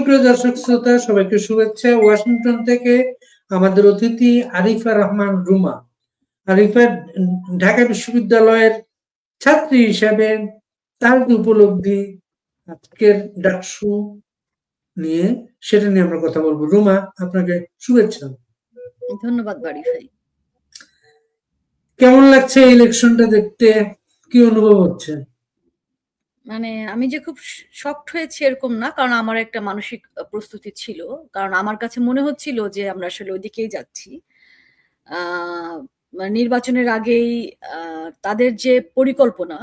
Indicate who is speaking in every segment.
Speaker 1: সুপ্রিয় দর্শক শ্রোতা, সবাইকে শুভেচ্ছা। ওয়াশিংটন থেকে আমাদের অতিথি আরিফা রহমান রুমা। আরিফা ঢাকা বিশ্ববিদ্যালয়ের ছাত্রী হিসাবে তার যে উপলব্ধি আজকের ডাকসু নিয়ে, সেটা নিয়ে আমরা কথা বলবো। রুমা, আপনাকে শুভেচ্ছা।
Speaker 2: ধন্যবাদ বাড়ি ভাই।
Speaker 1: কেমন লাগছে ইলেকশনটা দেখতে? কি অনুভব হচ্ছে?
Speaker 2: মানে আমি যে খুব শকড হয়েছি এরকম না, কারণ আমার একটা মানসিক প্রস্তুতি ছিল। কারণ আমার কাছে মনে হচ্ছিল যে আমরা আসলে ওইদিকেই যাচ্ছি। মানে নির্বাচনের আগেই তাদের যে পরিকল্পনা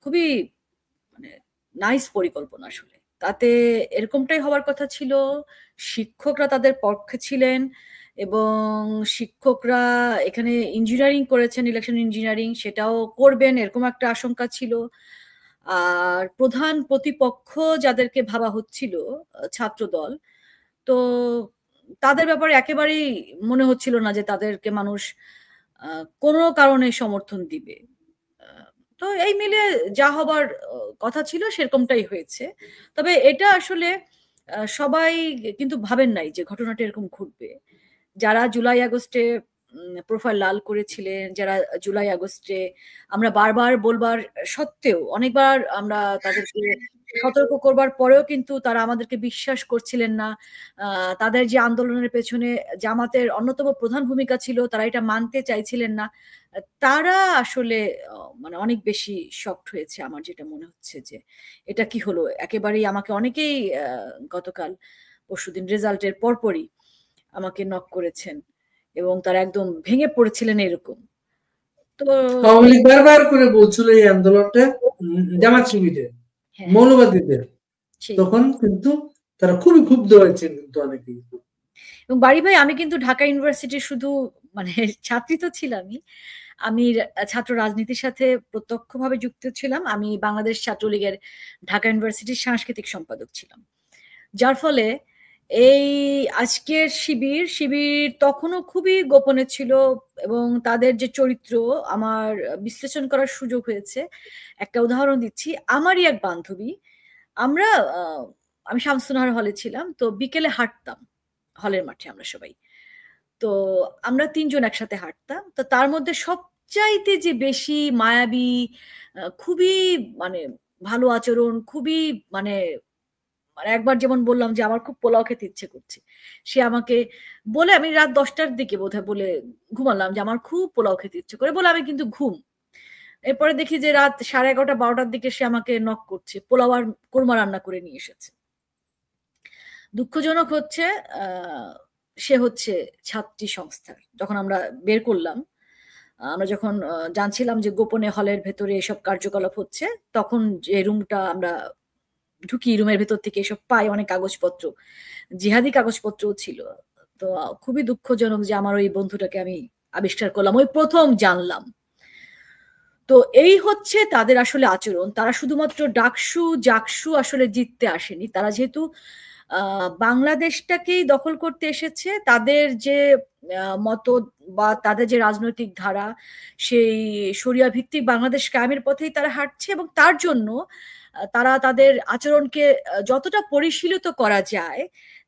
Speaker 2: খুবই মানে নাইস পরিকল্পনা আসলে। তাতে এরকমটাই হওয়ার কথা ছিল। শিক্ষকরা তাদের পক্ষে ছিলেন এবং শিক্ষকরা এখানে ইঞ্জিনিয়ারিং করেছেন, ইলেকশন ইঞ্জিনিয়ারিং, সেটাও করবেন এরকম একটা আশঙ্কা ছিল। আর প্রধান প্রতিপক্ষ যাদেরকে ভাবা হচ্ছিল ছাত্রদল, তো তাদের ব্যাপারে একেবারেই মনে হচ্ছিল না যে তাদেরকে মানুষ কোনো কারণে সমর্থন দিবে। তো এই মিলে যা হবার কথা ছিল সেরকমটাই হয়েছে। তবে এটা আসলে সবাই কিন্তু ভাবেন নাই যে ঘটনাটা এরকম ঘটবে। যারা জুলাই আগস্টে প্রোফাইল লাল করেছিলেন, যারা জুলাই আগস্টে আমরা বারবার বলবার সত্ত্বেও, অনেকবার আমরা তাদেরকে সতর্ক করবার পরেও কিন্তু তারা আমাদেরকে বিশ্বাস করছিলেন না। তাদের যে আন্দোলনের পেছনে জামাতের অন্যতম প্রধান ভূমিকা ছিল, তারা এটা মানতে চাইছিলেন না। তারা আসলে মানে অনেক বেশি শকড হয়েছে। আমার যেটা মনে হচ্ছে যে এটা কি হলো, একেবারেই আমাকে অনেকেই গতকাল পরশুদিন রেজাল্টের পরপরই আমাকে নক করেছেন এবং তারা একদম ভেঙে পড়েছিলেন এরকম। তো
Speaker 1: আওয়ামী লীগ বারবার করে বলছিল এই আন্দোলনটা জামাত শিবিরের, মৌলবাদীদের, তখন কিন্তু তারা খুবই ক্ষুব্ধ হয়েছে কিন্তু অনেকেই।
Speaker 2: এবং বাড়ি ভাই, আমি কিন্তু ঢাকা ইউনিভার্সিটির শুধু মানে ছাত্রী তো ছিলামই, আমি ছাত্র রাজনীতির সাথে প্রত্যক্ষভাবে যুক্ত ছিলাম। আমি বাংলাদেশ ছাত্রলীগের ঢাকা ইউনিভার্সিটির সাংস্কৃতিক সম্পাদক ছিলাম। যার ফলে এই আজকের শিবির তখনও খুবই গোপনে ছিল এবং তাদের যে চরিত্র আমার বিশ্লেষণ করার সুযোগ হয়েছে। একটা উদাহরণ দিচ্ছি, আমারই এক বান্ধবী, আমি শামসুনাহার হলে ছিলাম, তো বিকেলে হাঁটতাম হলের মাঠে আমরা সবাই। তো আমরা তিনজন একসাথে হাঁটতাম। তো তার মধ্যে সবচাইতে যে বেশি মায়াবী, খুবই মানে ভালো আচরণ, খুবই মানে একবার যেমন বললাম যে আমার খুব পোলাও খেতে ইচ্ছে করছে, সে আমাকে বলে, আমি রাত 10টার দিকে বোধহয় বলে ঘুমালাম যে আমার খুব পোলাও খেতে ইচ্ছে করে, বলে আমি কিন্তু ঘুম। এরপরে দেখি যে রাত 11:30 12টার দিকে সে আমাকে নক করছে, পোলাও আর কোরমা রান্না করে নিয়ে এসেছে। দুঃখজনক হচ্ছে সে হচ্ছে ছাত্রী সংস্থার। যখন আমরা বের করলাম, আমরা যখন জানছিলাম যে গোপনে হলের ভেতরে এসব কার্যকলাপ হচ্ছে, তখন যে রুমটা আমরা ঢুকি, রুমের ভেতর থেকে এসব পাই অনেক কাগজপত্র, জিহাদি কাগজপত্রও ছিল। তো খুবই দুঃখজনক যে আমার ওই বন্ধুটাকে আমি আবিষ্কার করলাম, ওই প্রথম জানলাম। তো এই হচ্ছে তাদের আসলে আচরণ। তারা শুধুমাত্র জাকসু আসলে জিততে আসেনি। তারা যেহেতু বাংলাদেশটাকেই দখল করতে এসেছে, তাদের যে মত বা তাদের যে রাজনৈতিক ধারা, সেই শরিয়া ভিত্তিক বাংলাদেশ কায়েমের পথেই তারা হাঁটছে এবং তার জন্য তারা তাদের আচরণকে যতটা পরিশীলিত করা যায়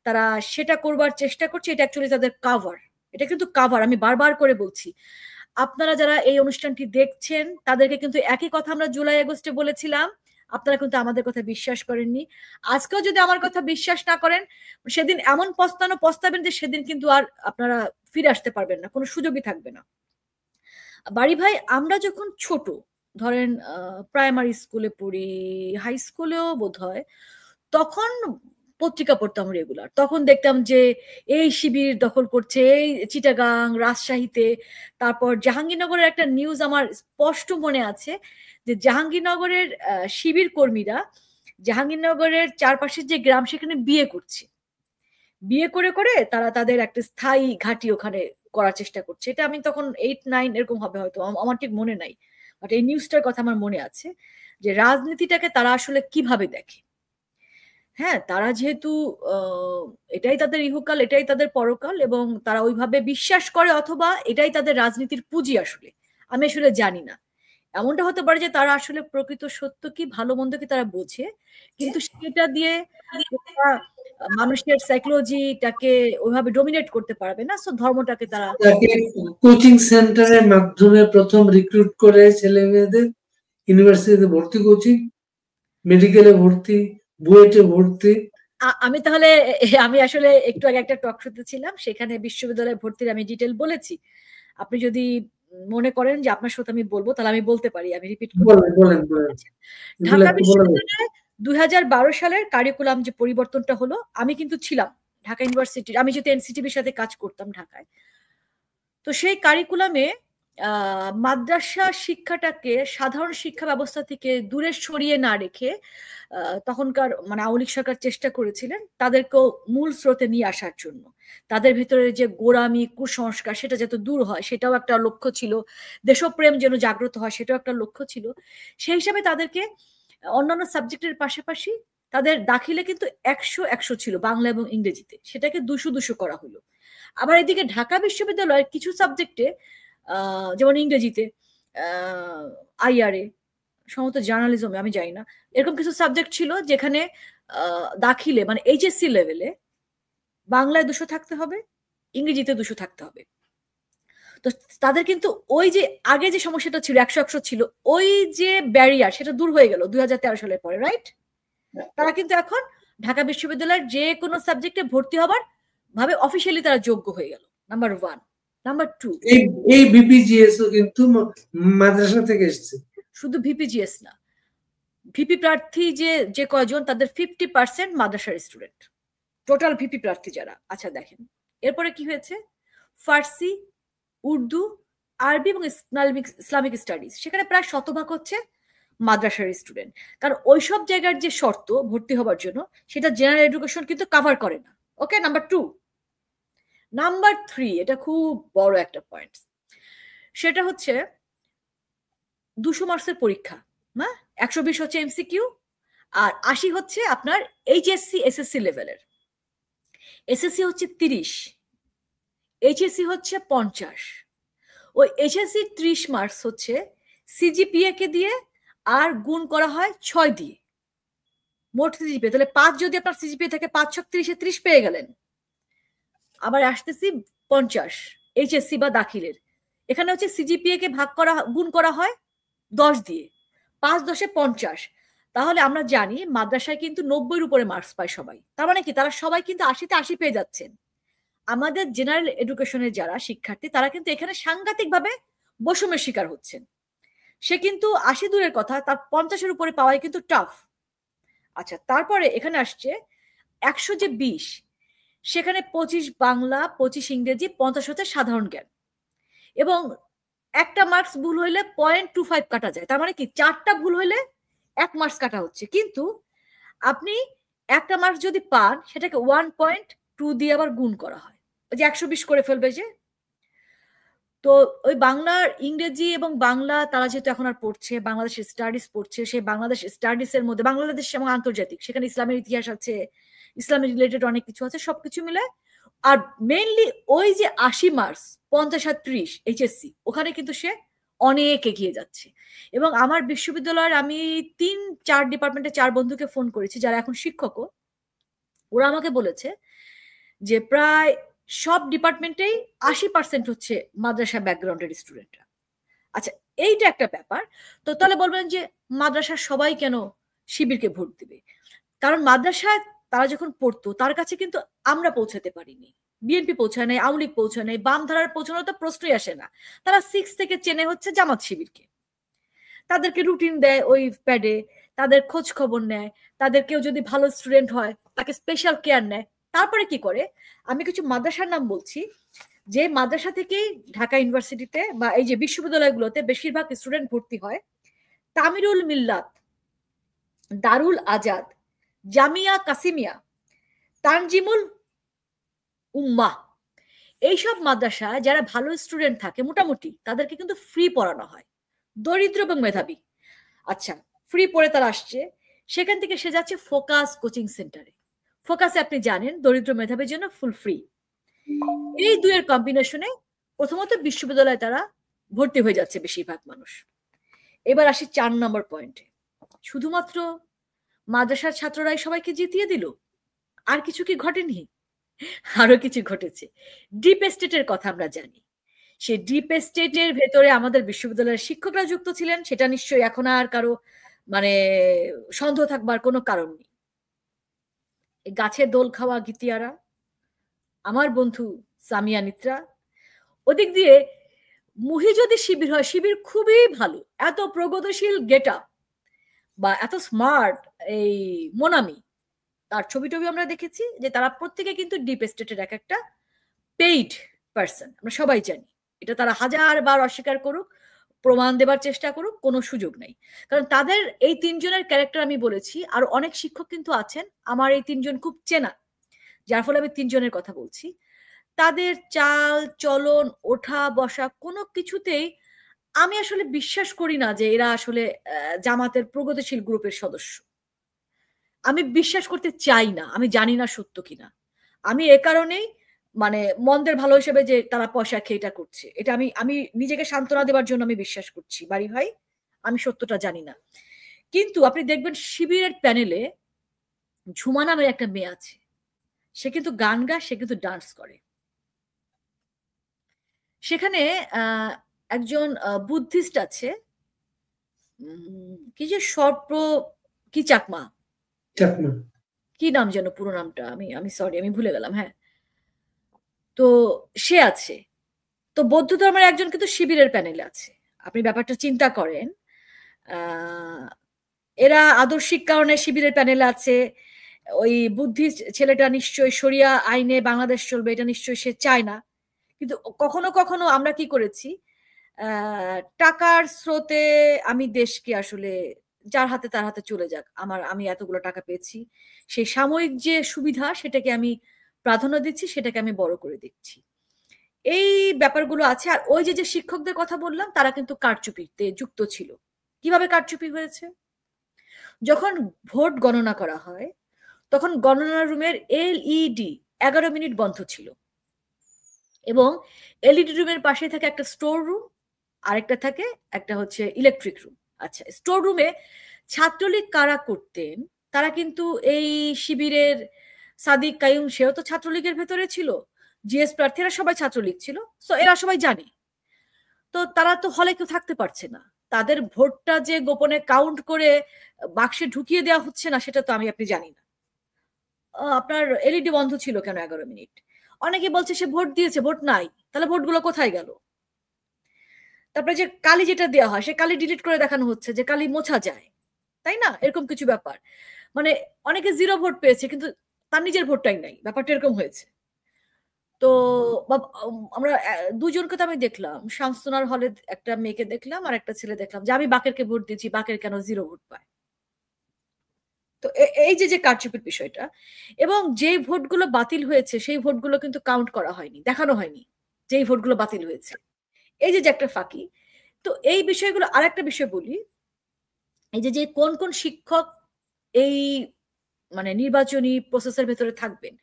Speaker 2: তারা সেটা করবার চেষ্টা করছে। এটা অ্যাকচুয়ালি তাদের কাভার, এটা কিন্তু কাভার। আমি বারবার করে বলছি, আপনারা যারা এই অনুষ্ঠানটি দেখছেন তাদেরকে কিন্তু একই কথা আমরা জুলাই আগস্টে বলেছিলাম, আপনারা কিন্তু আমাদের কথা বিশ্বাস করেননি। আজকেও যদি আমার কথা বিশ্বাস না করেন, সেদিন এমন পস্তাবেন যে সেদিন কিন্তু আর আপনারা ফিরে আসতে পারবেন না, কোনো সুযোগই থাকবে না। বাড়ি ভাই, আমরা যখন ছোট, ধরেন প্রাইমারি স্কুলে পড়ি, হাই স্কুলেও বোধ হয়, তখন পত্রিকা পড়তাম রেগুলার। তখন দেখতাম যে এই শিবির দখল করছে, এই চিটাগাং, রাজশাহীতে। তারপর জাহাঙ্গীরনগরের একটা নিউজ আমার স্পষ্ট মনে আছে যে জাহাঙ্গীরনগরের শিবির কর্মীরা জাহাঙ্গীরনগরের চারপাশের যে গ্রাম সেখানে বিয়ে করছে, বিয়ে করে করে তারা তাদের একটা স্থায়ী ঘাঁটি ওখানে করার চেষ্টা করছে। এটা আমি তখন 8 9 এরকম হবে হয়তো, আমার ঠিক মনে নাই, বাট এই নিউজটার কথা আমার মনে আছে যে রাজনীতিটাকে তারা আসলে কিভাবে দেখে। হ্যাঁ, তারা যেহেতু এটাই তাদের ইহকাল, এটাই তাদের পরকাল এবং তারা ওইভাবে বিশ্বাস করে, অথবা এটাই তাদের রাজনীতির পুঁজি। আসলে আমি আসলে জানি না, এমনটা হতে পারে যে তারা আসলে প্রকৃত সত্য কি ভালো মন্দ কি তারা বোঝে, কিন্তু সেটা দিয়ে মানুষের সাইকোলজিটাকে ওইভাবে ডোমিনেট করতে পারবে না, সো ধর্মটাকে তারা
Speaker 1: কোচিং সেন্টারের মাধ্যমে প্রথম রিক্রুট করে ছেলে মেয়েদের ইউনিভার্সিটিতে ভর্তি, কোচিং, মেডিকেলে ভর্তি, বুয়েটে ভর্তি।
Speaker 2: আমি তাহলে আমি আসলে একটু আগে একটা টক শোতে ছিলাম, সেখানে বিশ্ববিদ্যালয়ে ভর্তির আমি ডিটেল বলেছি। আপনি যদি মনে করেন যে আপনার সাথে আমি বলবো, তাহলে আমি বলতে পারি, আমি রিপিট করি।
Speaker 1: বলেন।
Speaker 2: ঢাকা বিশ্ববিদ্যালয়ে 2012 সালের কারিকুলাম যে পরিবর্তনটা হলো, আমি কিন্তু ছিলাম ঢাকা ইউনিভার্সিটির, আমি যেহেতু এনসিটিভির সাথে কাজ করতাম ঢাকায়, তো সেই কারিকুলামে মাদ্রাসা শিক্ষাটাকে সাধারণ শিক্ষা ব্যবস্থা থেকে দূরে সরিয়ে না রেখে তখনকার মানে আওয়ামী লীগ সরকার চেষ্টা করেছিলেন তাদেরকেও মূল স্রোতে নিয়ে আসার জন্য। তাদের ভিতরে যে গোঁড়ামি, কুসংস্কার, সেটা যাতে দূর হয় সেটাও একটা লক্ষ্য ছিল, দেশপ্রেম যেন জাগ্রত হয় সেটাও একটা লক্ষ্য ছিল। সেই হিসাবে তাদেরকে অন্যান্য সাবজেক্টের পাশাপাশি তাদের দাখিলে কিন্তু 100 ছিল বাংলা এবং ইংরেজিতে, সেটাকে 200 করা হলো। আবার এদিকে ঢাকা বিশ্ববিদ্যালয়ের কিছু সাবজেক্টে যেমন ইংরেজিতে আইআরএ, সম্ভবত জার্নালিজমে, আমি জানি না, এরকম কিছু সাবজেক্ট ছিল যেখানে দাখিলে মানে এইচএসসি লেভেলে বাংলায় 200 থাকতে হবে, ইংরেজিতে 200 থাকতে হবে। তো তাদের কিন্তু ওই যে আগে যে সমস্যাটা ছিল 100 ছিল, ওই যে ব্যারিয়ার সেটা দূর হয়ে গেল 2013 সালের পরে, রাইট? তারা কিন্তু এখন ঢাকা বিশ্ববিদ্যালয়ের যে কোনো সাবজেক্টে ভর্তি হবার ভাবে অফিসিয়ালি তারা যোগ্য হয়ে গেল, নাম্বার 1। নাম্বার 2,
Speaker 1: এই বিপিজিএস ও কিন্তু মাদ্রাসা থেকে এসেছে।
Speaker 2: শুধু ভিপিজিএস না, ভিপি প্রার্থী যে কয়জন, তাদের 50% মাদ্রাসার স্টুডেন্ট, টোটাল ভিপি প্রার্থী যারা। আচ্ছা দেখেন এরপরে কি হয়েছে, ফার্সি, উর্দু, আরবি এবং ইসলামিক স্টাডিজ, সেখানে প্রায় 100% হচ্ছে মাদ্রাসার স্টুডেন্ট। কারণ ওইসব জায়গার যে শর্ত ভর্তি হবার জন্য সেটা জেনারেল এডুকেশন কিন্তু কভার করে না। ওকে, নাম্বার 2। নাম্বার 3, এটা খুব বড় একটা পয়েন্ট, সেটা হচ্ছে 200 মার্কসের পরীক্ষা, হ্যাঁ, 120 হচ্ছে এমসিকিউ আর 80 হচ্ছে আপনার এইচএসসি এসএসসি লেভেলের। এসএসসি হচ্ছে 30, এইচএসসি হচ্ছে 50। ওই এইচএসসি 30 মার্কস হচ্ছে সিজিপিএ কে দিয়ে আর গুণ করা হয় 6 দিয়ে, মোট সিজিপিএ। তাহলে 5 যদি আপনার সিজিপিএ থাকে, 5 6 30 30 পেয়ে গেলেন। আবার আসতেছি 50 এইচএসসি বা দাখিলের, এখানে হচ্ছে সিজিপিএ কে গুণ করা হয় 10 দিয়ে, 5 10 50। তাহলে আমরা জানি মাদ্রাসায় কিন্তু 90-এর উপরে মার্কস পায় সবাই, তার মানে কি তারা সবাই কিন্তু 80-তে 80 পেয়ে যাচ্ছেন। আমাদের জেনারেল এডুকেশনের যারা শিক্ষার্থী তারা কিন্তু এখানে সাংঘাতিকভাবে বৈষম্যের শিকার হচ্ছেন। সে কিন্তু 80 দূরের কথা, তার 50-এর উপরে পাওয়াই কিন্তু টাফ। আচ্ছা, তারপরে এখানে আসছে 100 যে 20, সেখানে 25 বাংলা, 25 ইংরেজি, 50 হচ্ছে সাধারণ জ্ঞান। এবং একটা মার্কস ভুল হইলে 0.25 কাটা যায়, তার মানে কি 4টা ভুল হইলে 1 মার্কস কাটা হচ্ছে। কিন্তু আপনি একটা মার্কস যদি পান সেটাকে 1.2 দিয়ে আবার গুণ করা হয়, যে 120 করে ফেলবে যে। তো ওই বাংলার ইংরেজি এবং বাংলা তারা যেহেতু এখন আর পড়ছে, বাংলাদেশ স্টাডিজ পড়ছে, সেই বাংলাদেশ স্টাডিজের মধ্যে বাংলাদেশ এবং আন্তর্জাতিক, সেখানে ইসলামের ইতিহাস আছে, ইসলামের রিলেটেড অনেক কিছু আছে, সবকিছু মিলে। আর মেইনলি ওই যে 80 মার্কস 50 আর 30 এইচএসসি, ওখানে কিন্তু সে অনেক এগিয়ে যাচ্ছে। এবং আমার বিশ্ববিদ্যালয়ের আমি 3-4 ডিপার্টমেন্টে 4 বন্ধুকে ফোন করেছি যারা এখন শিক্ষকও, ওরা আমাকে বলেছে যে প্রায় সব ডিপার্টমেন্টেই 80% হচ্ছে মাদ্রাসা ব্যাকগ্রাউন্ডের স্টুডেন্টরা। আচ্ছা, এইটা একটা ব্যাপার। তো তাহলে বলবেন যে মাদ্রাসার সবাই কেন শিবিরকে ভোট দিবে? কারণ মাদ্রাসায় তারা যখন পড়তো তার কাছে কিন্তু আমরা পৌঁছাতে পারিনি, বিএনপি পৌঁছায় নাই, আওয়ামী লীগ পৌঁছায় নাই, বাম ধারার পৌঁছানো তো প্রশ্নই আসে না। তারা 6 থেকে চেনে হচ্ছে জামাত শিবিরকে, তাদেরকে রুটিন দেয় ওই প্যাডে, তাদের খোঁজ খবর নেয়, তাদের কেউ যদি ভালো স্টুডেন্ট হয় তাকে স্পেশাল কেয়ার নেয়। তারপরে কি করে, আমি কিছু মাদ্রাসার নাম বলছি, যে মাদ্রাসা থেকেই ঢাকা ইউনিভার্সিটিতে বা এই যে বিশ্ববিদ্যালয়গুলোতে বেশিরভাগ স্টুডেন্ট ভর্তি হয়। তামিরুল মিল্লাত, দারুল আজাদ, জামিয়া কাসিমিয়া, তানজিমুল উম্মাহ, এইসব মাদ্রাসায় যারা ভালো স্টুডেন্ট থাকে মোটামুটি তাদেরকে কিন্তু ফ্রি পড়ানো হয়, দরিদ্র এবং মেধাবী। আচ্ছা, ফ্রি পড়ে তারা আসছে, সেখান থেকে সে যাচ্ছে ফোকাস কোচিং সেন্টারে। ফোকাসে আপনি জানেন দরিদ্র মেধাবীর জন্য ফুল ফ্রি। এই দুইয়ের কম্বিনেশনে প্রথমত বিশ্ববিদ্যালয়ে তারা ভর্তি হয়ে যাচ্ছে বেশিরভাগ মানুষ। এবার আসি 4 নম্বর পয়েন্টে, শুধুমাত্র মাদ্রাসার ছাত্ররাই সবাইকে জিতিয়ে দিল? আর কিছু কি ঘটেনি? আরো কিছু ঘটেছে। ডিপ স্টেটের কথা আমরা জানি। সেই ডিপ স্টেটের ভেতরে আমাদের বিশ্ববিদ্যালয়ের শিক্ষকরা যুক্ত ছিলেন, সেটা নিশ্চয়ই এখন আর কারো মানে সন্দেহ থাকবার কোনো কারণ নেই। গাছে দোল খাওয়া গীতিয়ারা, আমার বন্ধু সামিয়া নিত্রা, ওদিক দিয়ে মুহি যদি শিবির হয়, শিবির খুবই ভালো, এত প্রগতিশীল গেট আপ বা এত স্মার্ট এই মোনামি, তার ছবি টবি আমরা দেখেছি যে তারা প্রত্যেকে কিন্তু ডিপ স্টেটের এক একটা পেইড পার্সন, আমরা সবাই জানি। এটা তারা হাজারবার অস্বীকার করুক, প্রমাণ দেবার চেষ্টা করুক, কোনো সুযোগ নেই। কারণ তাদের এই তিনজনের ক্যারেক্টার আমি বলেছি, আর অনেক শিক্ষক কিন্তু আছেন আমার এই তিনজন খুব চেনা, যার ফলে আমি তিনজনের কথা বলছি। তাদের চাল চলন, ওঠা বসা কোনো কিছুতেই আমি আসলে বিশ্বাস করি না যে এরা আসলে জামাতের প্রগতিশীল গ্রুপের সদস্য। আমি বিশ্বাস করতে চাই না, আমি জানি না সত্য কিনা। আমি এ কারণেই মানে মন্দের ভালো হিসেবে যে তারা পয়সা খেয়ে এটা করছে, এটা আমি আমি নিজেকে সান্ত্বনা দেবার জন্য আমি বিশ্বাস করছি বাড়ি ভাই, আমি সত্যটা জানি না। কিন্তু আপনি দেখবেন শিবিরের প্যানেলে ঝুমা নামের একটা মেয়ে আছে, সে কিন্তু গান গায়, সে কিন্তু ডান্স করে। সেখানে একজন বুদ্ধিস্ট আছে, কি যে সর্প কি চাকমা, কি নাম যেন পুরো নামটা, আমি আমি সরি আমি ভুলে গেলাম। হ্যাঁ, তো সে আছে। তো বৌদ্ধ ধর্মের একজন কিন্তু শিবিরের প্যানেলে আছে। আপনি ব্যাপারটা চিন্তা করেন, এরা আদর্শিক কারণে শিবিরের প্যানেলে আছে। ওই বুদ্ধি ছেলেটা নিশ্চয়ই শরিয়া আইনে বাংলাদেশ চলবে, এটা নিশ্চয়ই সে চায় না। কিন্তু কখনো কখনো আমরা কি করেছি, টাকার স্রোতে আমি দেশকে আসলে যার হাতে তার হাতে চলে যাক, আমি এতগুলো টাকা পেয়েছি, সেই সাময়িক যে সুবিধা সেটাকে আমি প্রাধান্য দিচ্ছি, সেটাকে আমি বড় করে দিচ্ছি, এই ব্যাপারগুলো আছে। আর ওই যে শিক্ষকদের কথা বললাম, তারা কিন্তু কারচুপিতে যুক্ত ছিল। কিভাবে কারচুপি হয়েছে? যখন ভোট গণনা করা হয়, তখন গণনা রুমের এলইডি 11 মিনিট বন্ধ ছিল, এবং এলইডি রুমের পাশে থাকে একটা স্টোর রুম, আরেকটা থাকে একটা হচ্ছে ইলেকট্রিক রুম। আচ্ছা, স্টোর রুমে ছাত্রলীগ কারা করতেন, তারা কিন্তু এই শিবিরের সাদিক কাইম, সেও তো ছাত্রলীগের ভেতরে ছিল, জিএস প্রার্থীরা সবাই ছাত্রলীগ ছিল, সো এরা সবাই জানে। তো তারা তো হলে কেউ থাকতে পারছে না, তাদের ভোটটা যে গোপনে কাউন্ট করে বাক্সে ঢুকিয়ে দেওয়া হচ্ছে না, সেটা তো আমি আপনি জানি না। আপনার এলইডি বন্ধ ছিল কেন 11 মিনিট? অনেকে বলছে সে ভোট দিয়েছে, ভোট নাই, তাহলে ভোটগুলো কোথায় গেল? তারপরে যে কালি যেটা দেওয়া হয়, সে কালি ডিলিট করে দেখানো হচ্ছে যে কালি মোছা যায়, তাই না? এরকম কিছু ব্যাপার। মানে অনেকে 0 ভোট পেয়েছে, কিন্তু তার নিজের ভোটটাই নাই, ব্যাপারটা এরকম হয়েছে। তো আমরা দুজনকে তো আমি দেখলাম, শামসুনার হলে একটা মেয়েকে দেখলাম আর একটা ছেলে দেখলাম, যে আমি বাকেরকে ভোট দিয়েছি, বাকের কেন 0 ভোট পায়? তো এই যে কারচুপির বিষয়টা, এবং যে ভোটগুলো বাতিল হয়েছে সেই ভোটগুলো কিন্তু কাউন্ট করা হয়নি, দেখানো হয়নি যেই ভোটগুলো বাতিল হয়েছে। এই যে একটা ফাঁকি। তো এই বিষয়গুলো, আরেকটা বিষয় বলি, এই যে কোন কোন শিক্ষক এই মানে নির্বাচনী প্রসেসের ভেতরে থাকবেন,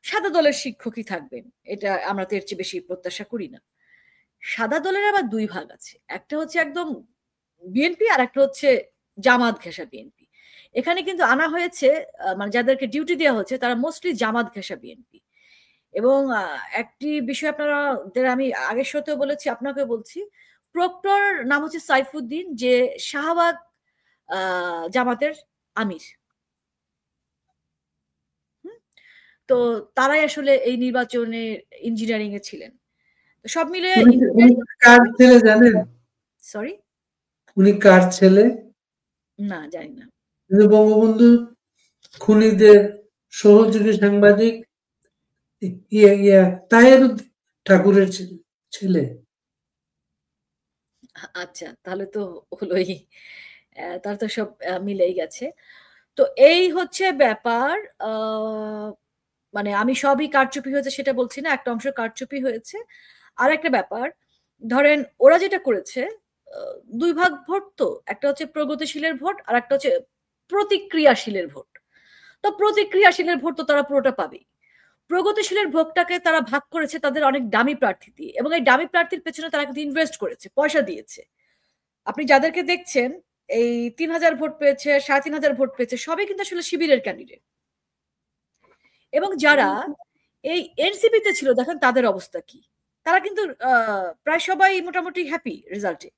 Speaker 2: সাদা দলের শিক্ষকই থাকবেন, এটা আমরা তো এর চেয়ে বেশি প্রত্যাশা করি না। সাদা দলের আবার দুই ভাগ আছে, একটা হচ্ছে একদম বিএনপি, আর একটা হচ্ছে জামাত ঘেঁষা বিএনপি। এখানে কিন্তু আনা হয়েছে মানে যাদেরকে ডিউটি দেওয়া হচ্ছে তারা মোস্টলি জামাত ঘেঁষা বিএনপি। এবং একটি বিষয় আপনারা আমি আগের শোতেও বলেছি, আপনাকে বলছি, প্রক্টর নাম হচ্ছে সাইফুদ্দিন, যে শাহবাগ জামাতের আমির। তো তারাই আসলে এই নির্বাচনে ইঞ্জিনিয়ারিং এ ছিলেন। তো সব মিলে
Speaker 1: কার ছেলে জানেন?
Speaker 2: সরি,
Speaker 1: উনি কার ছেলে?
Speaker 2: না জানি না।
Speaker 1: বঙ্গবন্ধু খুনিদের সহযোগী সাংবাদিক তাহের ঠাকুরের ছেলে।
Speaker 2: আচ্ছা, তাহলে তো হলোই, তার তো সব মিলেই গেছে। তো এই হচ্ছে ব্যাপার। মানে আমি সবই কারচুপি হয়েছে সেটা বলছি না, একটা অংশ কারচুপি হয়েছে। আর একটা ব্যাপার, ধরেন ওরা যেটা করেছে, দুই ভাগ ভোট, তো একটা হচ্ছে প্রগতিশীলের ভোট আর একটা হচ্ছে প্রতিক্রিয়াশীলের ভোট। তো প্রতিক্রিয়াশীলের ভোট তো তারা পুরোটা পাবেই। প্রগতিশীলের ভোটটাকে তারা ভাগ করেছে তাদের অনেক দামি প্রার্থী দিয়ে, এবং এই দামি প্রার্থীর পেছনে তারা কিন্তু ইনভেস্ট করেছে, পয়সা দিয়েছে। আপনি যাদেরকে দেখছেন এই 3000 ভোট পেয়েছে, 3500 ভোট পেয়েছে, সবই কিন্তু আসলে শিবিরের ক্যান্ডিডেট। এবং যারা এই এনসিপিতে ছিল দেখেন তাদের অবস্থা কি, তারা কিন্তু প্রায় সবাই মোটামুটি হ্যাপি রেজাল্টে।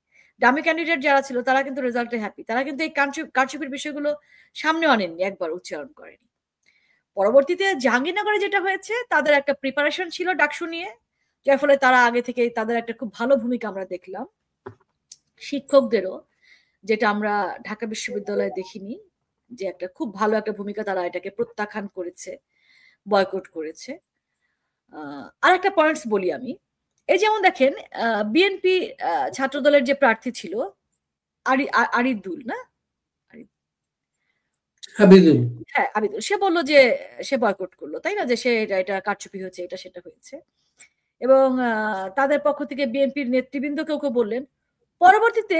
Speaker 2: ডামি ক্যান্ডিডেট যারা ছিল তারা কিন্তু রেজাল্টে হ্যাপি, তারা কিন্তু এই কারচুপির বিষয়গুলো সামনে আনেননি, একবার উচ্চারণ করেনি। পরবর্তীতে জাহাঙ্গীরনগরে যেটা হয়েছে, তাদের একটা প্রিপারেশন ছিল ডাকসু নিয়ে, যার ফলে তারা আগে থেকে তাদের একটা খুব ভালো ভূমিকা আমরা দেখলাম। শিক্ষকদেরও, যেটা আমরা ঢাকা বিশ্ববিদ্যালয়ে দেখিনি, যে একটা খুব ভালো একটা ভূমিকা, তারা এটাকে প্রত্যাখ্যান করেছে, বয়কট করেছে। আর একটা পয়েন্টস বলি আমি, এই যেমন দেখেন বিএনপি ছাত্রদলের যে প্রার্থী ছিল আরিদুল না
Speaker 1: আবিদুল,
Speaker 2: হ্যাঁ আবিদুল, সে বললো যে সে বয়কট করলো, তাই না, যে সে এটা কারচুপি হয়েছে, এটা সেটা হয়েছে। এবং তাদের পক্ষ থেকে বিএনপির নেতৃবৃন্দ কেউ কেউ বললেন। পরবর্তীতে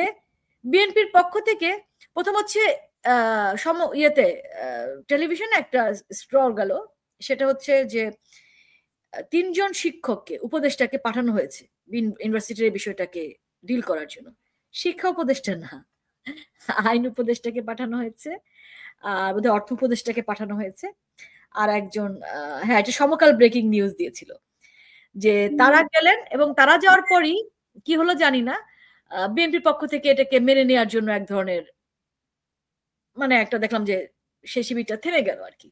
Speaker 2: বিএনপির পক্ষ থেকে প্রথম হচ্ছে ইয়েতে টেলিভিশনে একটা স্ক্রল গেল, সেটা হচ্ছে যে 3 জন শিক্ষককে, উপদেষ্টাকে পাঠানো হয়েছে ইউনিভার্সিটির এই বিষয়টাকে ডিল করার জন্য। শিক্ষা উপদেষ্টা না, আইন উপদেষ্টাকে পাঠানো হয়েছে, আর বোধহয় অর্থ উপদেষ্টাকে পাঠানো হয়েছে, আর একজন হ্যাঁ এটা সমকাল ব্রেকিং নিউজ দিয়েছিল যে তারা গেলেন, এবং তারা যাওয়ার পরই কি হলো জানি না, বিএনপির পক্ষ থেকে এটাকে মেনে নেওয়ার জন্য এক ধরনের মানে একটা দেখলাম যে সেই শিবিরটা থেমে গেল আর কি।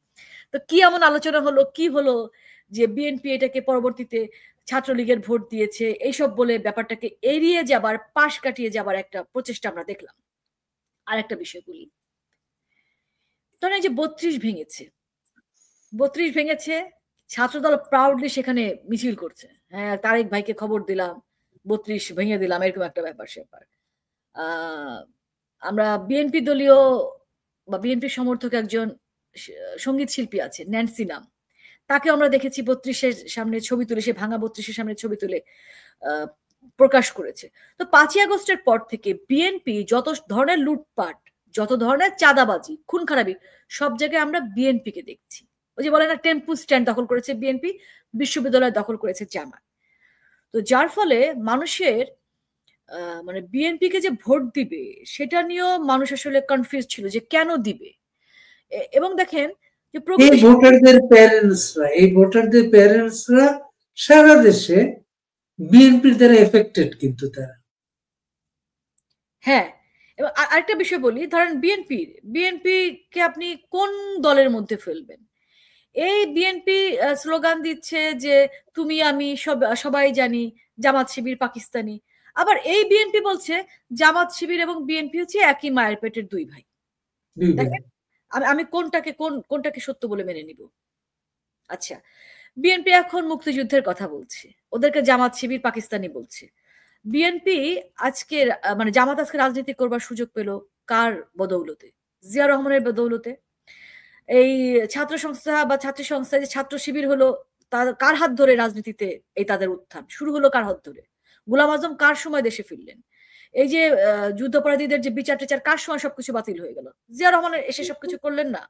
Speaker 2: তো কি এমন আলোচনা হলো, কি হলো যে বিএনপি এটাকে পরবর্তীতে ছাত্রলীগের ভোট দিয়েছে এইসব বলে ব্যাপারটাকে এড়িয়ে যাবার, পাশ কাটিয়ে যাবার একটা প্রচেষ্টা আমরা দেখলাম। আর একটা বিষয় বলি, ধরেন এই যে 32 ভেঙেছে, 32 ভেঙেছে, ছাত্রদল প্রাউডলি সেখানে মিছিল করছে, হ্যাঁ তারেক ভাইকে খবর দিলাম 32 ভেঙে দিলাম, এরকম একটা ব্যাপার স্যাপার। আমরা বিএনপি দলীয় বা বিএনপি সমর্থক একজন সঙ্গীত শিল্পী আছে ন্যান্সি নাম, তাকে আমরা দেখেছি 32-এর সামনে ছবি তুলে, সে ভাঙা 32-এর সামনে ছবি তুলে প্রকাশ করেছে। তো 5ই আগস্টের পর থেকে বিএনপি যত ধরনের লুটপাট, যত ধরনের চাঁদাবাজি, খুন খারাপি, সব জায়গায় আমরা বিএনপিকে দেখছি। ওই যে বলে না, টেম্পু স্ট্যান্ড দখল করেছে বিএনপি, বিশ্ববিদ্যালয় দখল করেছে জামাত। তো যার ফলে মানুষের মানে বিএনপিকে যে ভোট দিবে সেটা নিয়েও মানুষ আসলে কনফিউজ ছিল যে কেন দিবে। এবং দেখেন যে
Speaker 1: এই ভোটারদের প্যারেন্টসরা সারা দেশে বিএনপির দ্বারা এফেক্টেড, কিন্তু তারা
Speaker 2: হ্যাঁ। এবং আরেকটা বিষয় বলি, ধরেন বিএনপি কে আপনি কোন দলের মধ্যে ফেলবেন? এই বিএনপি স্লোগান দিচ্ছে যে তুমি আমি সবাই জানি জামাত শিবির পাকিস্তানি, আবার এই বিএনপি বলছে জামাত শিবির এবং বিএনপি হচ্ছে একই মায়ের পেটের দুই ভাই। দেখেন আমি কোনটাকে সত্য বলে মেনে নিব? আচ্ছা, বিএনপি এখন মুক্তিযুদ্ধের কথা বলছে, ওদেরকে জামাত শিবির পাকিস্তানি বলছে। বিএনপি আজকে মানে জামাত আজকে রাজনীতি করবার সুযোগ পেল কার বদৌলতে? জিয়া রহমানের বদৌলতে। এই ছাত্র সংস্থা বা ছাত্রী সংস্থা, যে ছাত্র শিবির হলো, কার হাত ধরে রাজনীতিতে এই তাদের উত্থান শুরু হলো? কার হাত ধরে? গোলাম আজম কার সময় দেশে ফিরলেন? এই যে যুদ্ধাপরাধীদের যে বিচার টিচার কার সময় সবকিছু বাতিল হয়ে গেল? জিয়া রহমান এসে সবকিছু করলেন না।